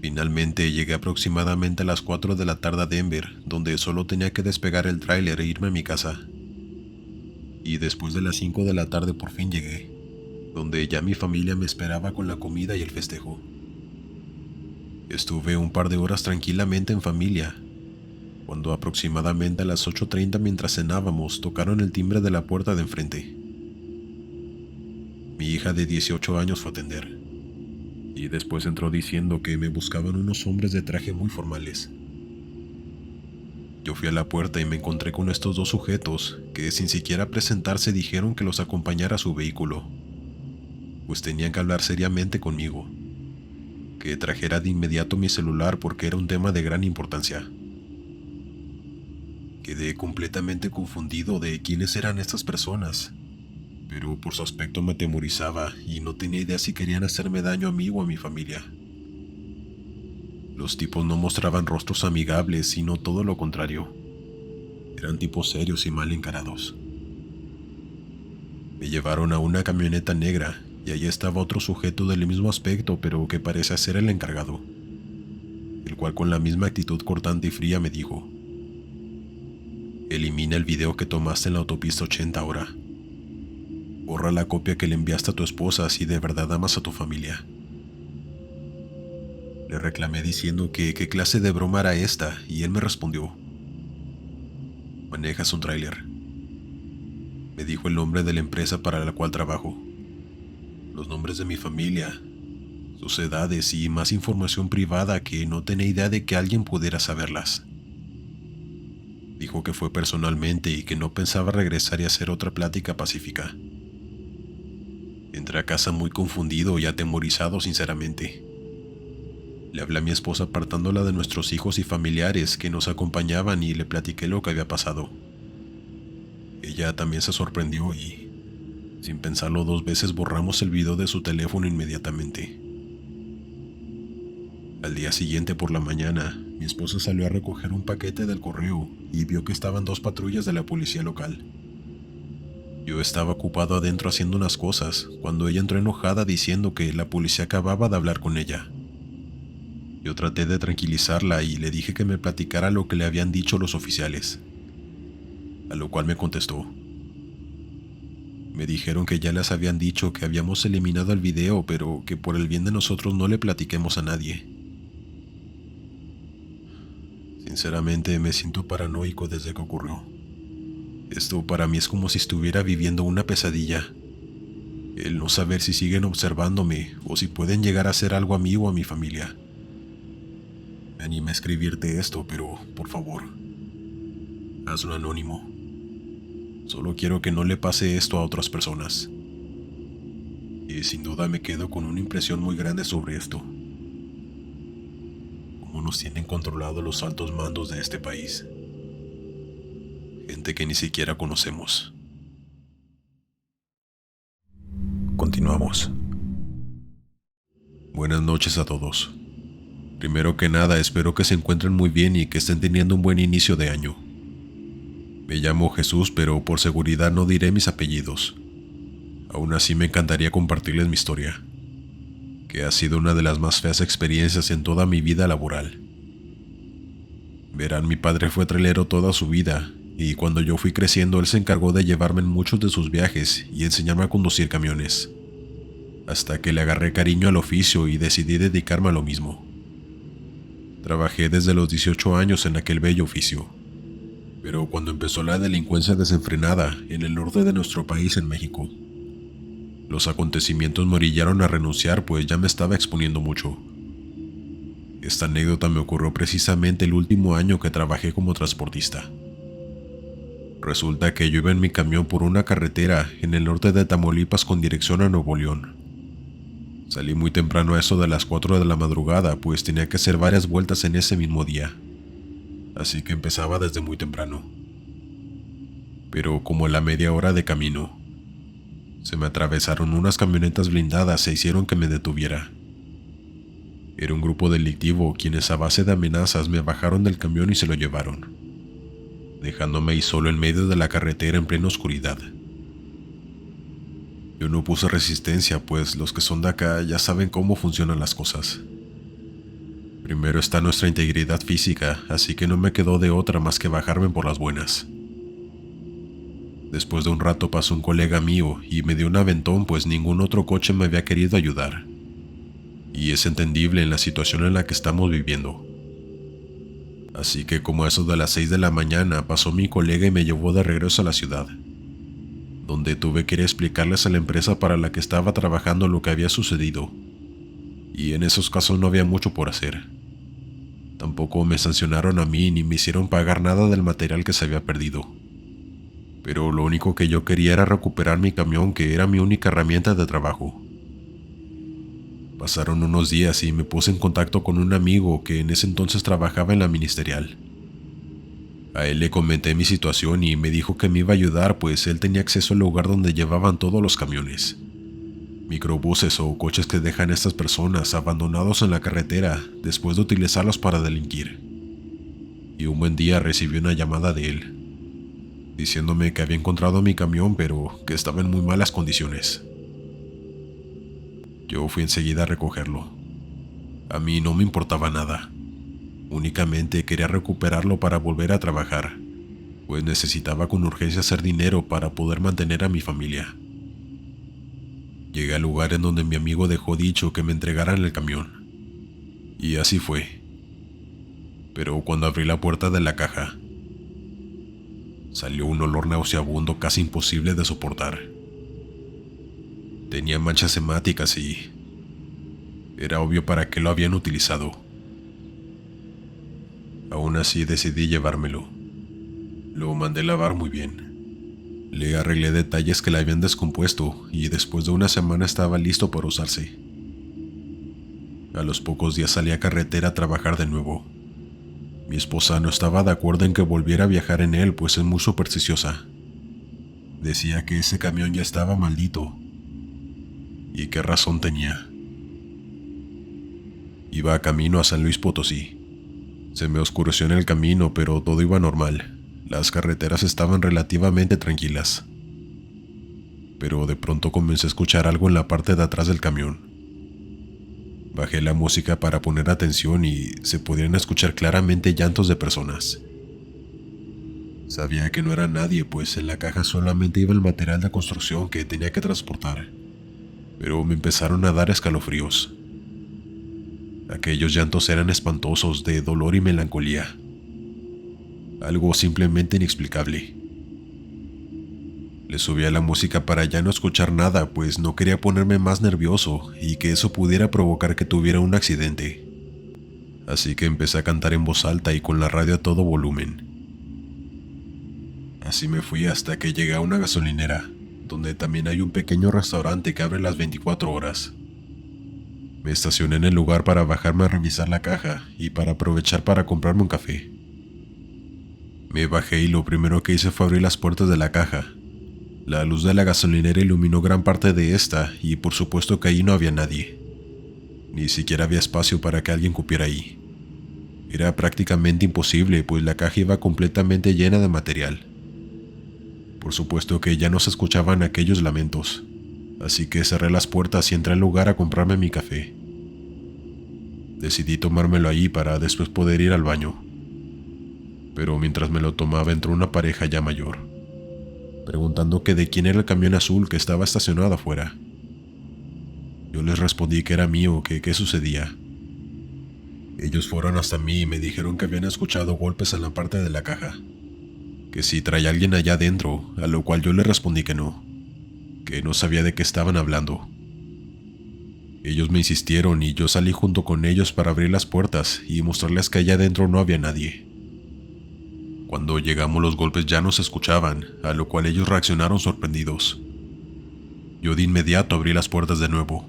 Finalmente llegué aproximadamente a las 4 de la tarde a Denver, donde solo tenía que despegar el tráiler e irme a mi casa. Y después de las 5 de la tarde por fin llegué, donde ya mi familia me esperaba con la comida y el festejo. Estuve un par de horas tranquilamente en familia, cuando aproximadamente a las 8:30 mientras cenábamos tocaron el timbre de la puerta de enfrente. Mi hija de 18 años fue a atender, y después entró diciendo que me buscaban unos hombres de traje muy formales. Yo fui a la puerta y me encontré con estos dos sujetos que sin siquiera presentarse dijeron que los acompañara a su vehículo, pues tenían que hablar seriamente conmigo, que trajera de inmediato mi celular porque era un tema de gran importancia. Quedé completamente confundido de quiénes eran estas personas, pero por su aspecto me atemorizaba y no tenía idea si querían hacerme daño a mí o a mi familia. Los tipos no mostraban rostros amigables, sino todo lo contrario. Eran tipos serios y mal encarados. Me llevaron a una camioneta negra y allí estaba otro sujeto del mismo aspecto, pero que parecía ser el encargado, el cual con la misma actitud cortante y fría me dijo: elimina el video que tomaste en la autopista 80 ahora. Borra la copia que le enviaste a tu esposa si de verdad amas a tu familia. Le reclamé diciendo que qué clase de broma era esta, y él me respondió: manejas un tráiler. Me dijo el nombre de la empresa para la cual trabajo, los nombres de mi familia, sus edades y más información privada que no tenía idea de que alguien pudiera saberlas. Dijo que fue personalmente y que no pensaba regresar y hacer otra plática pacífica. Entré a casa muy confundido y atemorizado sinceramente. Le hablé a mi esposa apartándola de nuestros hijos y familiares que nos acompañaban y le platiqué lo que había pasado. Ella también se sorprendió y, sin pensarlo 2 veces, borramos el video de su teléfono inmediatamente. Al día siguiente por la mañana, mi esposa salió a recoger un paquete del correo y vio que estaban 2 patrullas de la policía local. Yo estaba ocupado adentro haciendo unas cosas cuando ella entró enojada diciendo que la policía acababa de hablar con ella. Yo traté de tranquilizarla y le dije que me platicara lo que le habían dicho los oficiales, a lo cual me contestó. Me dijeron que ya les habían dicho que habíamos eliminado el video, pero que por el bien de nosotros no le platiquemos a nadie. Sinceramente me siento paranoico desde que ocurrió. Esto para mí es como si estuviera viviendo una pesadilla. El no saber si siguen observándome o si pueden llegar a hacer algo a mí o a mi familia. Me animé a escribirte esto, pero por favor, hazlo anónimo. Solo quiero que no le pase esto a otras personas. Y sin duda me quedo con una impresión muy grande sobre esto. Cómo nos tienen controlados los altos mandos de este país. Gente que ni siquiera conocemos. Continuamos. Buenas noches a todos. Primero que nada, espero que se encuentren muy bien y que estén teniendo un buen inicio de año. Me llamo Jesús, pero por seguridad no diré mis apellidos. Aún así me encantaría compartirles mi historia, que ha sido una de las más feas experiencias en toda mi vida laboral. Verán, mi padre fue trailero toda su vida, y cuando yo fui creciendo él se encargó de llevarme en muchos de sus viajes y enseñarme a conducir camiones, hasta que le agarré cariño al oficio y decidí dedicarme a lo mismo. Trabajé desde los 18 años en aquel bello oficio, pero cuando empezó la delincuencia desenfrenada en el norte de nuestro país, en México, los acontecimientos me orillaron a renunciar, pues ya me estaba exponiendo mucho. Esta anécdota me ocurrió precisamente el último año que trabajé como transportista. Resulta que yo iba en mi camión por una carretera en el norte de Tamaulipas con dirección a Nuevo León. Salí muy temprano a eso de las 4 de la madrugada, pues tenía que hacer varias vueltas en ese mismo día, así que empezaba desde muy temprano. pero como a la media hora de camino, se me atravesaron unas camionetas blindadas e hicieron que me detuviera. Era un grupo delictivo quienes a base de amenazas me bajaron del camión y se lo llevaron, dejándome ahí solo en medio de la carretera en plena oscuridad. Yo no puse resistencia, pues los que son de acá ya saben cómo funcionan las cosas. Primero está nuestra integridad física, así que no me quedó de otra más que bajarme por las buenas. Después de un rato pasó un colega mío y me dio un aventón, pues ningún otro coche me había querido ayudar. Y es entendible en la situación en la que estamos viviendo. Así que como a eso de las 6 de la mañana pasó mi colega y me llevó de regreso a la ciudad, donde tuve que ir a explicarles a la empresa para la que estaba trabajando lo que había sucedido. Y en esos casos no había mucho por hacer. Tampoco me sancionaron a mí ni me hicieron pagar nada del material que se había perdido. Pero lo único que yo quería era recuperar mi camión, que era mi única herramienta de trabajo. Pasaron unos días y me puse en contacto con un amigo que en ese entonces trabajaba en la ministerial. A él le comenté mi situación y me dijo que me iba a ayudar, pues él tenía acceso al lugar donde llevaban todos los camiones, microbuses o coches que dejan a estas personas abandonados en la carretera después de utilizarlos para delinquir. Y un buen día recibí una llamada de él, diciéndome que había encontrado mi camión pero que estaba en muy malas condiciones. Yo fui enseguida a recogerlo. A mí no me importaba nada. Únicamente quería recuperarlo para volver a trabajar, pues necesitaba con urgencia hacer dinero para poder mantener a mi familia. Llegué al lugar en donde mi amigo dejó dicho que me entregaran el camión. Y así fue. Pero cuando abrí la puerta de la caja, salió un olor nauseabundo casi imposible de soportar. Tenía manchas hemáticas y era obvio para qué lo habían utilizado. Aún así decidí llevármelo. Lo mandé lavar muy bien. Le arreglé detalles que le habían descompuesto y después de una semana estaba listo para usarse. A los pocos días salí a carretera a trabajar de nuevo. Mi esposa no estaba de acuerdo en que volviera a viajar en él, pues es muy supersticiosa. Decía que ese camión ya estaba maldito. ¿Y qué razón tenía? Iba a camino a San Luis Potosí. Se me oscureció en el camino, pero todo iba normal. Las carreteras estaban relativamente tranquilas. Pero de pronto comencé a escuchar algo en la parte de atrás del camión. Bajé la música para poner atención y se podían escuchar claramente llantos de personas. Sabía que no era nadie, pues en la caja solamente iba el material de construcción que tenía que transportar. Pero me empezaron a dar escalofríos. Aquellos llantos eran espantosos, de dolor y melancolía. Algo simplemente inexplicable. Le subí a la música para ya no escuchar nada, pues no quería ponerme más nervioso y que eso pudiera provocar que tuviera un accidente. Así que empecé a cantar en voz alta y con la radio a todo volumen. Así me fui hasta que llegué a una gasolinera, donde también hay un pequeño restaurante que abre las 24 horas. Me estacioné en el lugar para bajarme a revisar la caja y para aprovechar para comprarme un café. Me bajé y lo primero que hice fue abrir las puertas de la caja. La luz de la gasolinera iluminó gran parte de esta y por supuesto que ahí no había nadie. Ni siquiera había espacio para que alguien cupiera ahí. Era prácticamente imposible, pues la caja iba completamente llena de material. Por supuesto que ya no se escuchaban aquellos lamentos, así que cerré las puertas y entré al lugar a comprarme mi café. Decidí tomármelo ahí para después poder ir al baño. Pero mientras me lo tomaba entró una pareja ya mayor, preguntando que de quién era el camión azul que estaba estacionado afuera. Yo les respondí que era mío, que qué sucedía. Ellos fueron hasta mí y me dijeron que habían escuchado golpes en la parte de la caja, que si traía alguien allá adentro, a lo cual yo les respondí que no sabía de qué estaban hablando. Ellos me insistieron y yo salí junto con ellos para abrir las puertas y mostrarles que allá adentro no había nadie. Cuando llegamos los golpes ya no se escuchaban, a lo cual ellos reaccionaron sorprendidos. Yo de inmediato abrí las puertas de nuevo,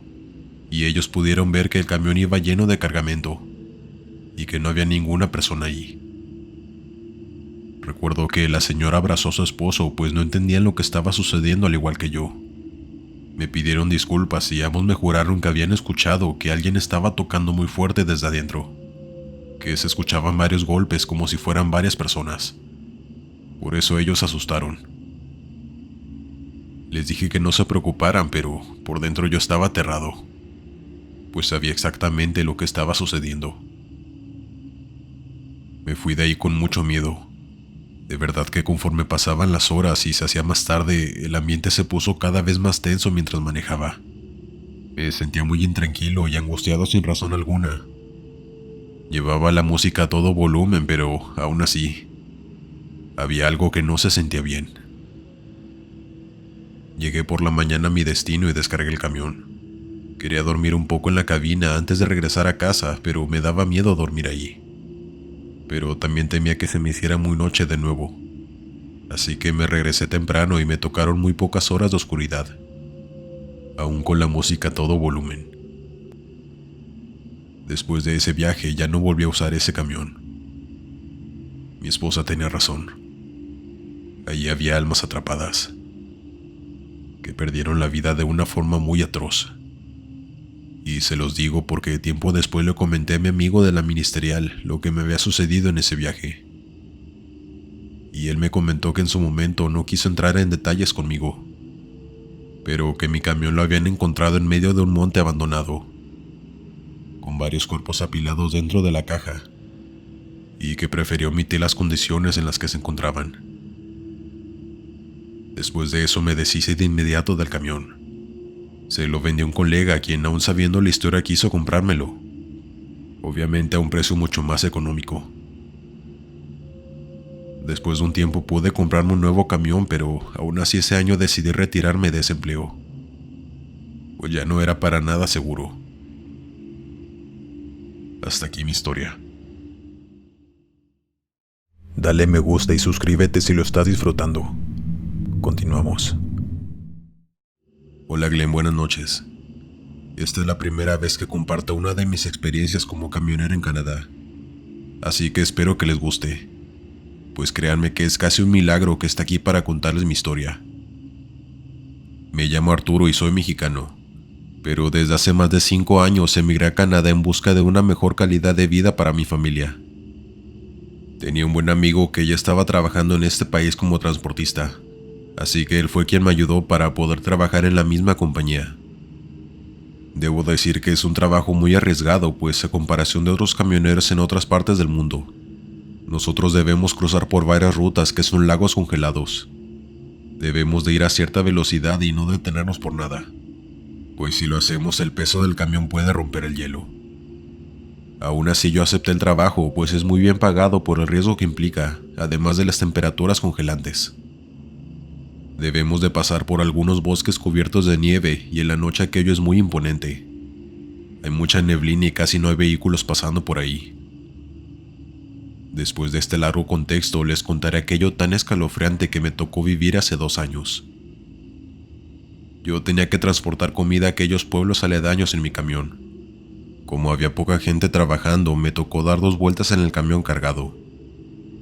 y ellos pudieron ver que el camión iba lleno de cargamento, y que no había ninguna persona ahí. Recuerdo que la señora abrazó a su esposo, pues no entendían lo que estaba sucediendo al igual que yo. Me pidieron disculpas y ambos me juraron que habían escuchado que alguien estaba tocando muy fuerte desde adentro, que se escuchaban varios golpes como si fueran varias personas. Por eso ellos se asustaron. Les dije que no se preocuparan, pero por dentro yo estaba aterrado, pues sabía exactamente lo que estaba sucediendo. Me fui de ahí con mucho miedo. De verdad que conforme pasaban las horas y se hacía más tarde, el ambiente se puso cada vez más tenso mientras manejaba. Me sentía muy intranquilo y angustiado sin razón alguna. Llevaba la música a todo volumen, pero aún así, había algo que no se sentía bien. Llegué por la mañana a mi destino y descargué el camión. Quería dormir un poco en la cabina antes de regresar a casa, pero me daba miedo dormir allí. Pero también temía que se me hiciera muy noche de nuevo. Así que me regresé temprano y me tocaron muy pocas horas de oscuridad, aún con la música a todo volumen. Después de ese viaje ya no volví a usar ese camión. Mi esposa tenía razón. Allí había almas atrapadas, que perdieron la vida de una forma muy atroz. Y se los digo porque tiempo después le comenté a mi amigo de la ministerial lo que me había sucedido en ese viaje. Y él me comentó que en su momento no quiso entrar en detalles conmigo, pero que mi camión lo habían encontrado en medio de un monte abandonado, con varios cuerpos apilados dentro de la caja, y que prefirió omitir las condiciones en las que se encontraban. Después de eso me deshice de inmediato del camión. Se lo vendí a un colega quien, aún sabiendo la historia, quiso comprármelo, obviamente a un precio mucho más económico. Después de un tiempo pude comprarme un nuevo camión, pero aún así ese año decidí retirarme de ese empleo, pues ya no era para nada seguro. Hasta aquí mi historia. Dale me gusta y suscríbete si lo estás disfrutando. Continuamos. Hola Glenn, buenas noches. Esta es la primera vez que comparto una de mis experiencias como camionero en Canadá, así que espero que les guste, pues créanme que es casi un milagro que esté aquí para contarles mi historia. Me llamo Arturo y soy mexicano, pero desde hace más de 5 años emigré a Canadá en busca de una mejor calidad de vida para mi familia. Tenía un buen amigo que ya estaba trabajando en este país como transportista, así que él fue quien me ayudó para poder trabajar en la misma compañía. Debo decir que es un trabajo muy arriesgado, pues a comparación de otros camioneros en otras partes del mundo, nosotros debemos cruzar por varias rutas que son lagos congelados. Debemos de ir a cierta velocidad y no detenernos por nada, pues si lo hacemos el peso del camión puede romper el hielo. Aún así yo acepté el trabajo, pues es muy bien pagado por el riesgo que implica, además de las temperaturas congelantes. Debemos de pasar por algunos bosques cubiertos de nieve y en la noche aquello es muy imponente. Hay mucha neblina y casi no hay vehículos pasando por ahí. Después de este largo contexto les contaré aquello tan escalofriante que me tocó vivir hace 2 años. Yo tenía que transportar comida a aquellos pueblos aledaños en mi camión. Como había poca gente trabajando, me tocó dar 2 vueltas en el camión cargado,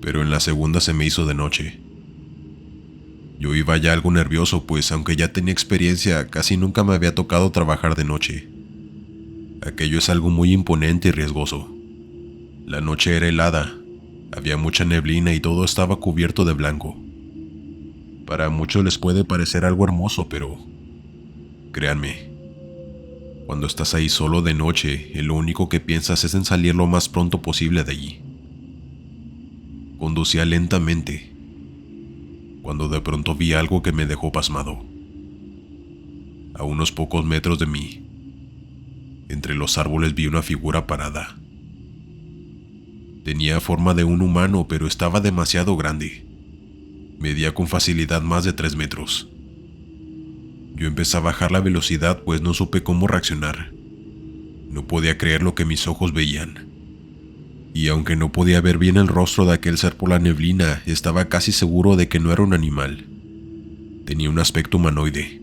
pero en la segunda se me hizo de noche. Yo iba ya algo nervioso, pues aunque ya tenía experiencia, casi nunca me había tocado trabajar de noche. Aquello es algo muy imponente y riesgoso. La noche era helada, había mucha neblina y todo estaba cubierto de blanco. Para muchos les puede parecer algo hermoso, pero créanme, cuando estás ahí solo de noche, lo único que piensas es en salir lo más pronto posible de allí. Conducía lentamente, cuando de pronto vi algo que me dejó pasmado. A unos pocos metros de mí, entre los árboles vi una figura parada. Tenía forma de un humano, pero estaba demasiado grande. Medía con facilidad más de 3 metros. Yo empecé a bajar la velocidad, pues no supe cómo reaccionar. No podía creer lo que mis ojos veían. Y aunque no podía ver bien el rostro de aquel ser por la neblina, estaba casi seguro de que no era un animal. Tenía un aspecto humanoide.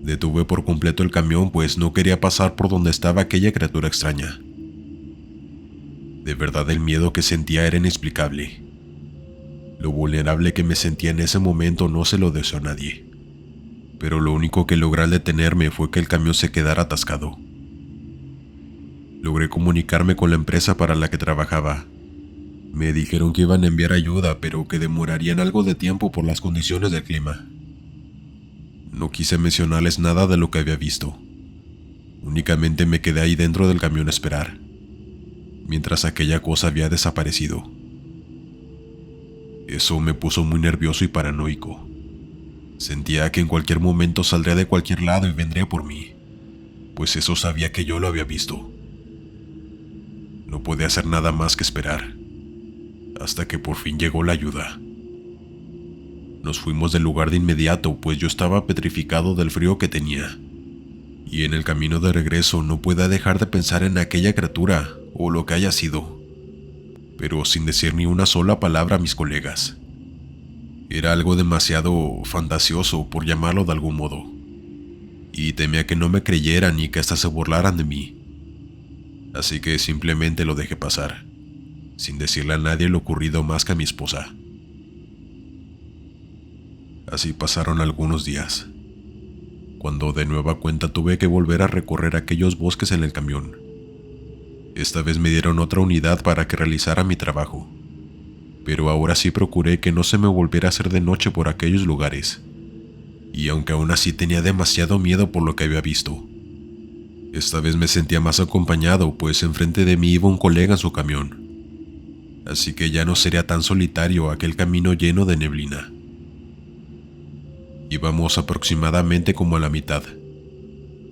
Detuve por completo el camión, pues no quería pasar por donde estaba aquella criatura extraña. De verdad el miedo que sentía era inexplicable. Lo vulnerable que me sentía en ese momento no se lo deseo a nadie, pero lo único que logré al detenerme fue que el camión se quedara atascado. Logré comunicarme con la empresa para la que trabajaba. Me dijeron que iban a enviar ayuda, pero que demorarían algo de tiempo por las condiciones del clima. No quise mencionarles nada de lo que había visto. Únicamente me quedé ahí dentro del camión a esperar, mientras aquella cosa había desaparecido. Eso me puso muy nervioso y paranoico. Sentía que en cualquier momento saldría de cualquier lado y vendría por mí, pues eso sabía que yo lo había visto. No podía hacer nada más que esperar, hasta que por fin llegó la ayuda. Nos fuimos del lugar de inmediato, pues yo estaba petrificado del frío que tenía, y en el camino de regreso no podía dejar de pensar en aquella criatura o lo que haya sido, pero sin decir ni una sola palabra a mis colegas. Era algo demasiado fantasioso, por llamarlo de algún modo, y temía que no me creyeran y que hasta se burlaran de mí. Así que simplemente lo dejé pasar, sin decirle a nadie lo ocurrido más que a mi esposa. Así pasaron algunos días, cuando de nueva cuenta tuve que volver a recorrer aquellos bosques en el camión. Esta vez me dieron otra unidad para que realizara mi trabajo, pero ahora sí procuré que no se me volviera a hacer de noche por aquellos lugares, y aunque aún así tenía demasiado miedo por lo que había visto, esta vez me sentía más acompañado, pues enfrente de mí iba un colega en su camión, así que ya no sería tan solitario aquel camino lleno de neblina. Íbamos aproximadamente como a la mitad,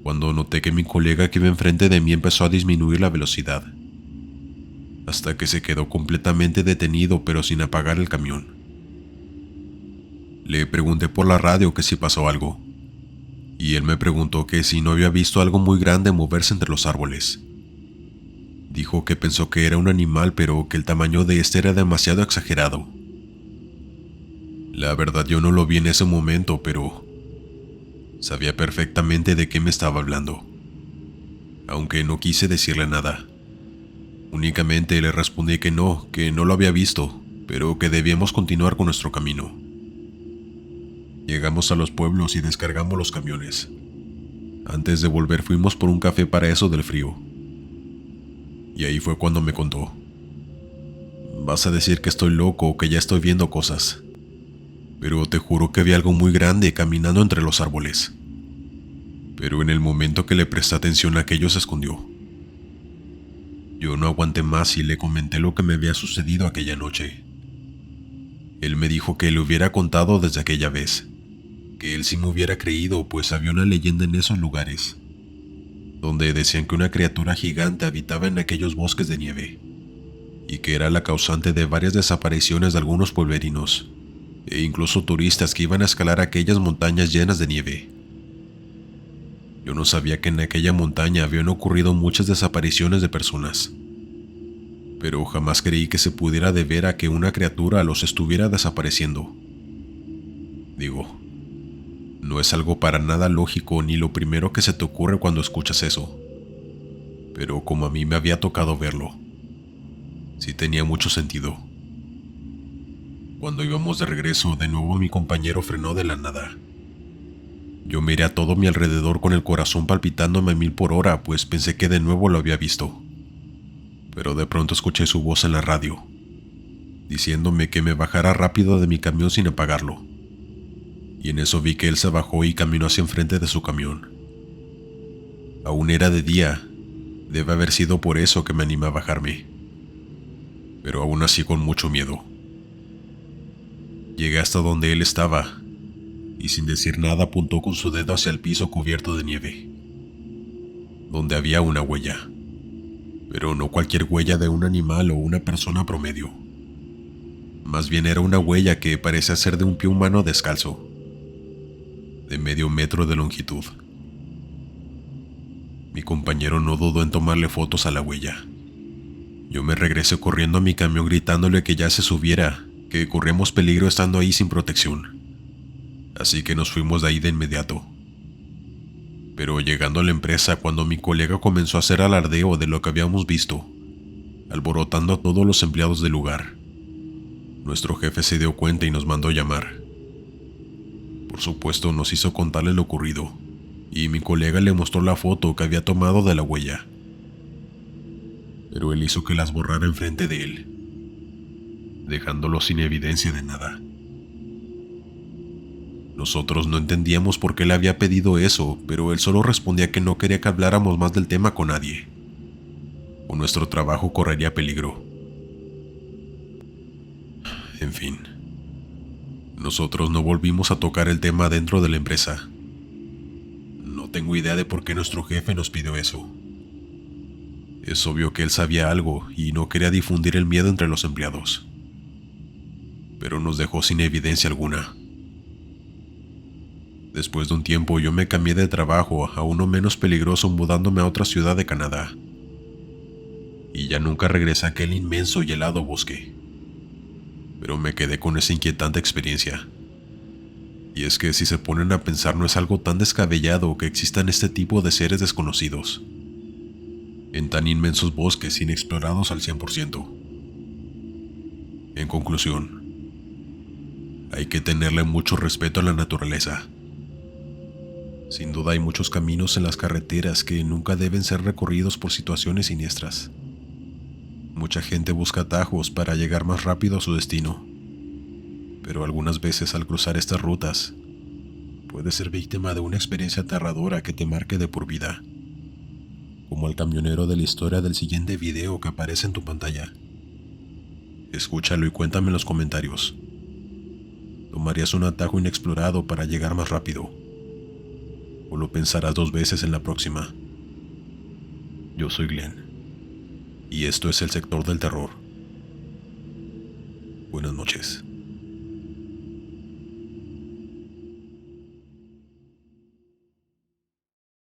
cuando noté que mi colega que iba enfrente de mí empezó a disminuir la velocidad, hasta que se quedó completamente detenido pero sin apagar el camión. Le pregunté por la radio que si pasó algo, y él me preguntó que si no había visto algo muy grande moverse entre los árboles. Dijo que pensó que era un animal, pero que el tamaño de este era demasiado exagerado. La verdad yo no lo vi en ese momento, pero sabía perfectamente de qué me estaba hablando, aunque no quise decirle nada. Únicamente le respondí que no lo había visto, pero que debíamos continuar con nuestro camino. Llegamos a los pueblos y descargamos los camiones. Antes de volver fuimos por un café para eso del frío. Y ahí fue cuando me contó: vas a decir que estoy loco o que ya estoy viendo cosas, pero te juro que vi algo muy grande caminando entre los árboles. Pero en el momento que le presté atención, aquello se escondió. Yo no aguanté más y le comenté lo que me había sucedido aquella noche. Él me dijo que le hubiera contado desde aquella vez, que él sí me hubiera creído, pues había una leyenda en esos lugares, donde decían que una criatura gigante habitaba en aquellos bosques de nieve, y que era la causante de varias desapariciones de algunos pueblerinos, e incluso turistas que iban a escalar aquellas montañas llenas de nieve. Yo no sabía que en aquella montaña habían ocurrido muchas desapariciones de personas, pero jamás creí que se pudiera deber a que una criatura los estuviera desapareciendo. Digo, no es algo para nada lógico ni lo primero que se te ocurre cuando escuchas eso, pero como a mí me había tocado verlo, sí tenía mucho sentido. Cuando íbamos de regreso, de nuevo mi compañero frenó de la nada. Yo miré a todo mi alrededor con el corazón palpitándome a 1000 por hora, pues pensé que de nuevo lo había visto. Pero de pronto escuché su voz en la radio, diciéndome que me bajara rápido de mi camión sin apagarlo. Y en eso vi que él se bajó y caminó hacia enfrente de su camión. Aún era de día, debe haber sido por eso que me animé a bajarme, pero aún así con mucho miedo. Llegué hasta donde él estaba, y sin decir nada apuntó con su dedo hacia el piso cubierto de nieve, donde había una huella, pero no cualquier huella de un animal o una persona promedio. Más bien era una huella que parecía ser de un pie humano descalzo, de medio metro de longitud. Mi compañero no dudó en tomarle fotos a la huella. Yo me regresé corriendo a mi camión gritándole que ya se subiera, que corríamos peligro estando ahí sin protección. Así que nos fuimos de ahí de inmediato. Pero llegando a la empresa, cuando mi colega comenzó a hacer alardeo de lo que habíamos visto, alborotando a todos los empleados del lugar, Nuestro jefe se dio cuenta y nos mandó llamar. Por supuesto, nos hizo contarle lo ocurrido, y mi colega le mostró la foto que había tomado de la huella. Pero él hizo que las borrara enfrente de él, dejándolo sin evidencia de nada. Nosotros no entendíamos por qué le había pedido eso, pero él solo respondía que no quería que habláramos más del tema con nadie, o nuestro trabajo correría peligro. En fin, nosotros no volvimos a tocar el tema dentro de la empresa. No tengo idea de por qué nuestro jefe nos pidió eso. Es obvio que él sabía algo y no quería difundir el miedo entre los empleados, pero nos dejó sin evidencia alguna. Después de un tiempo yo me cambié de trabajo a uno menos peligroso, mudándome a otra ciudad de Canadá. Y ya nunca regresé a aquel inmenso y helado bosque. Pero me quedé con esa inquietante experiencia. Y es que si se ponen a pensar, no es algo tan descabellado que existan este tipo de seres desconocidos en tan inmensos bosques inexplorados al 100%. En conclusión, hay que tenerle mucho respeto a la naturaleza. Sin duda hay muchos caminos en las carreteras que nunca deben ser recorridos por situaciones siniestras. Mucha gente busca atajos para llegar más rápido a su destino, pero algunas veces al cruzar estas rutas, puedes ser víctima de una experiencia aterradora que te marque de por vida, como el camionero de la historia del siguiente video que aparece en tu pantalla. Escúchalo y cuéntame en los comentarios. ¿Tomarías un atajo inexplorado para llegar más rápido? ¿O lo pensarás 2 veces en la próxima? Yo soy Glenn, y esto es El Sector del Terror. Buenas noches.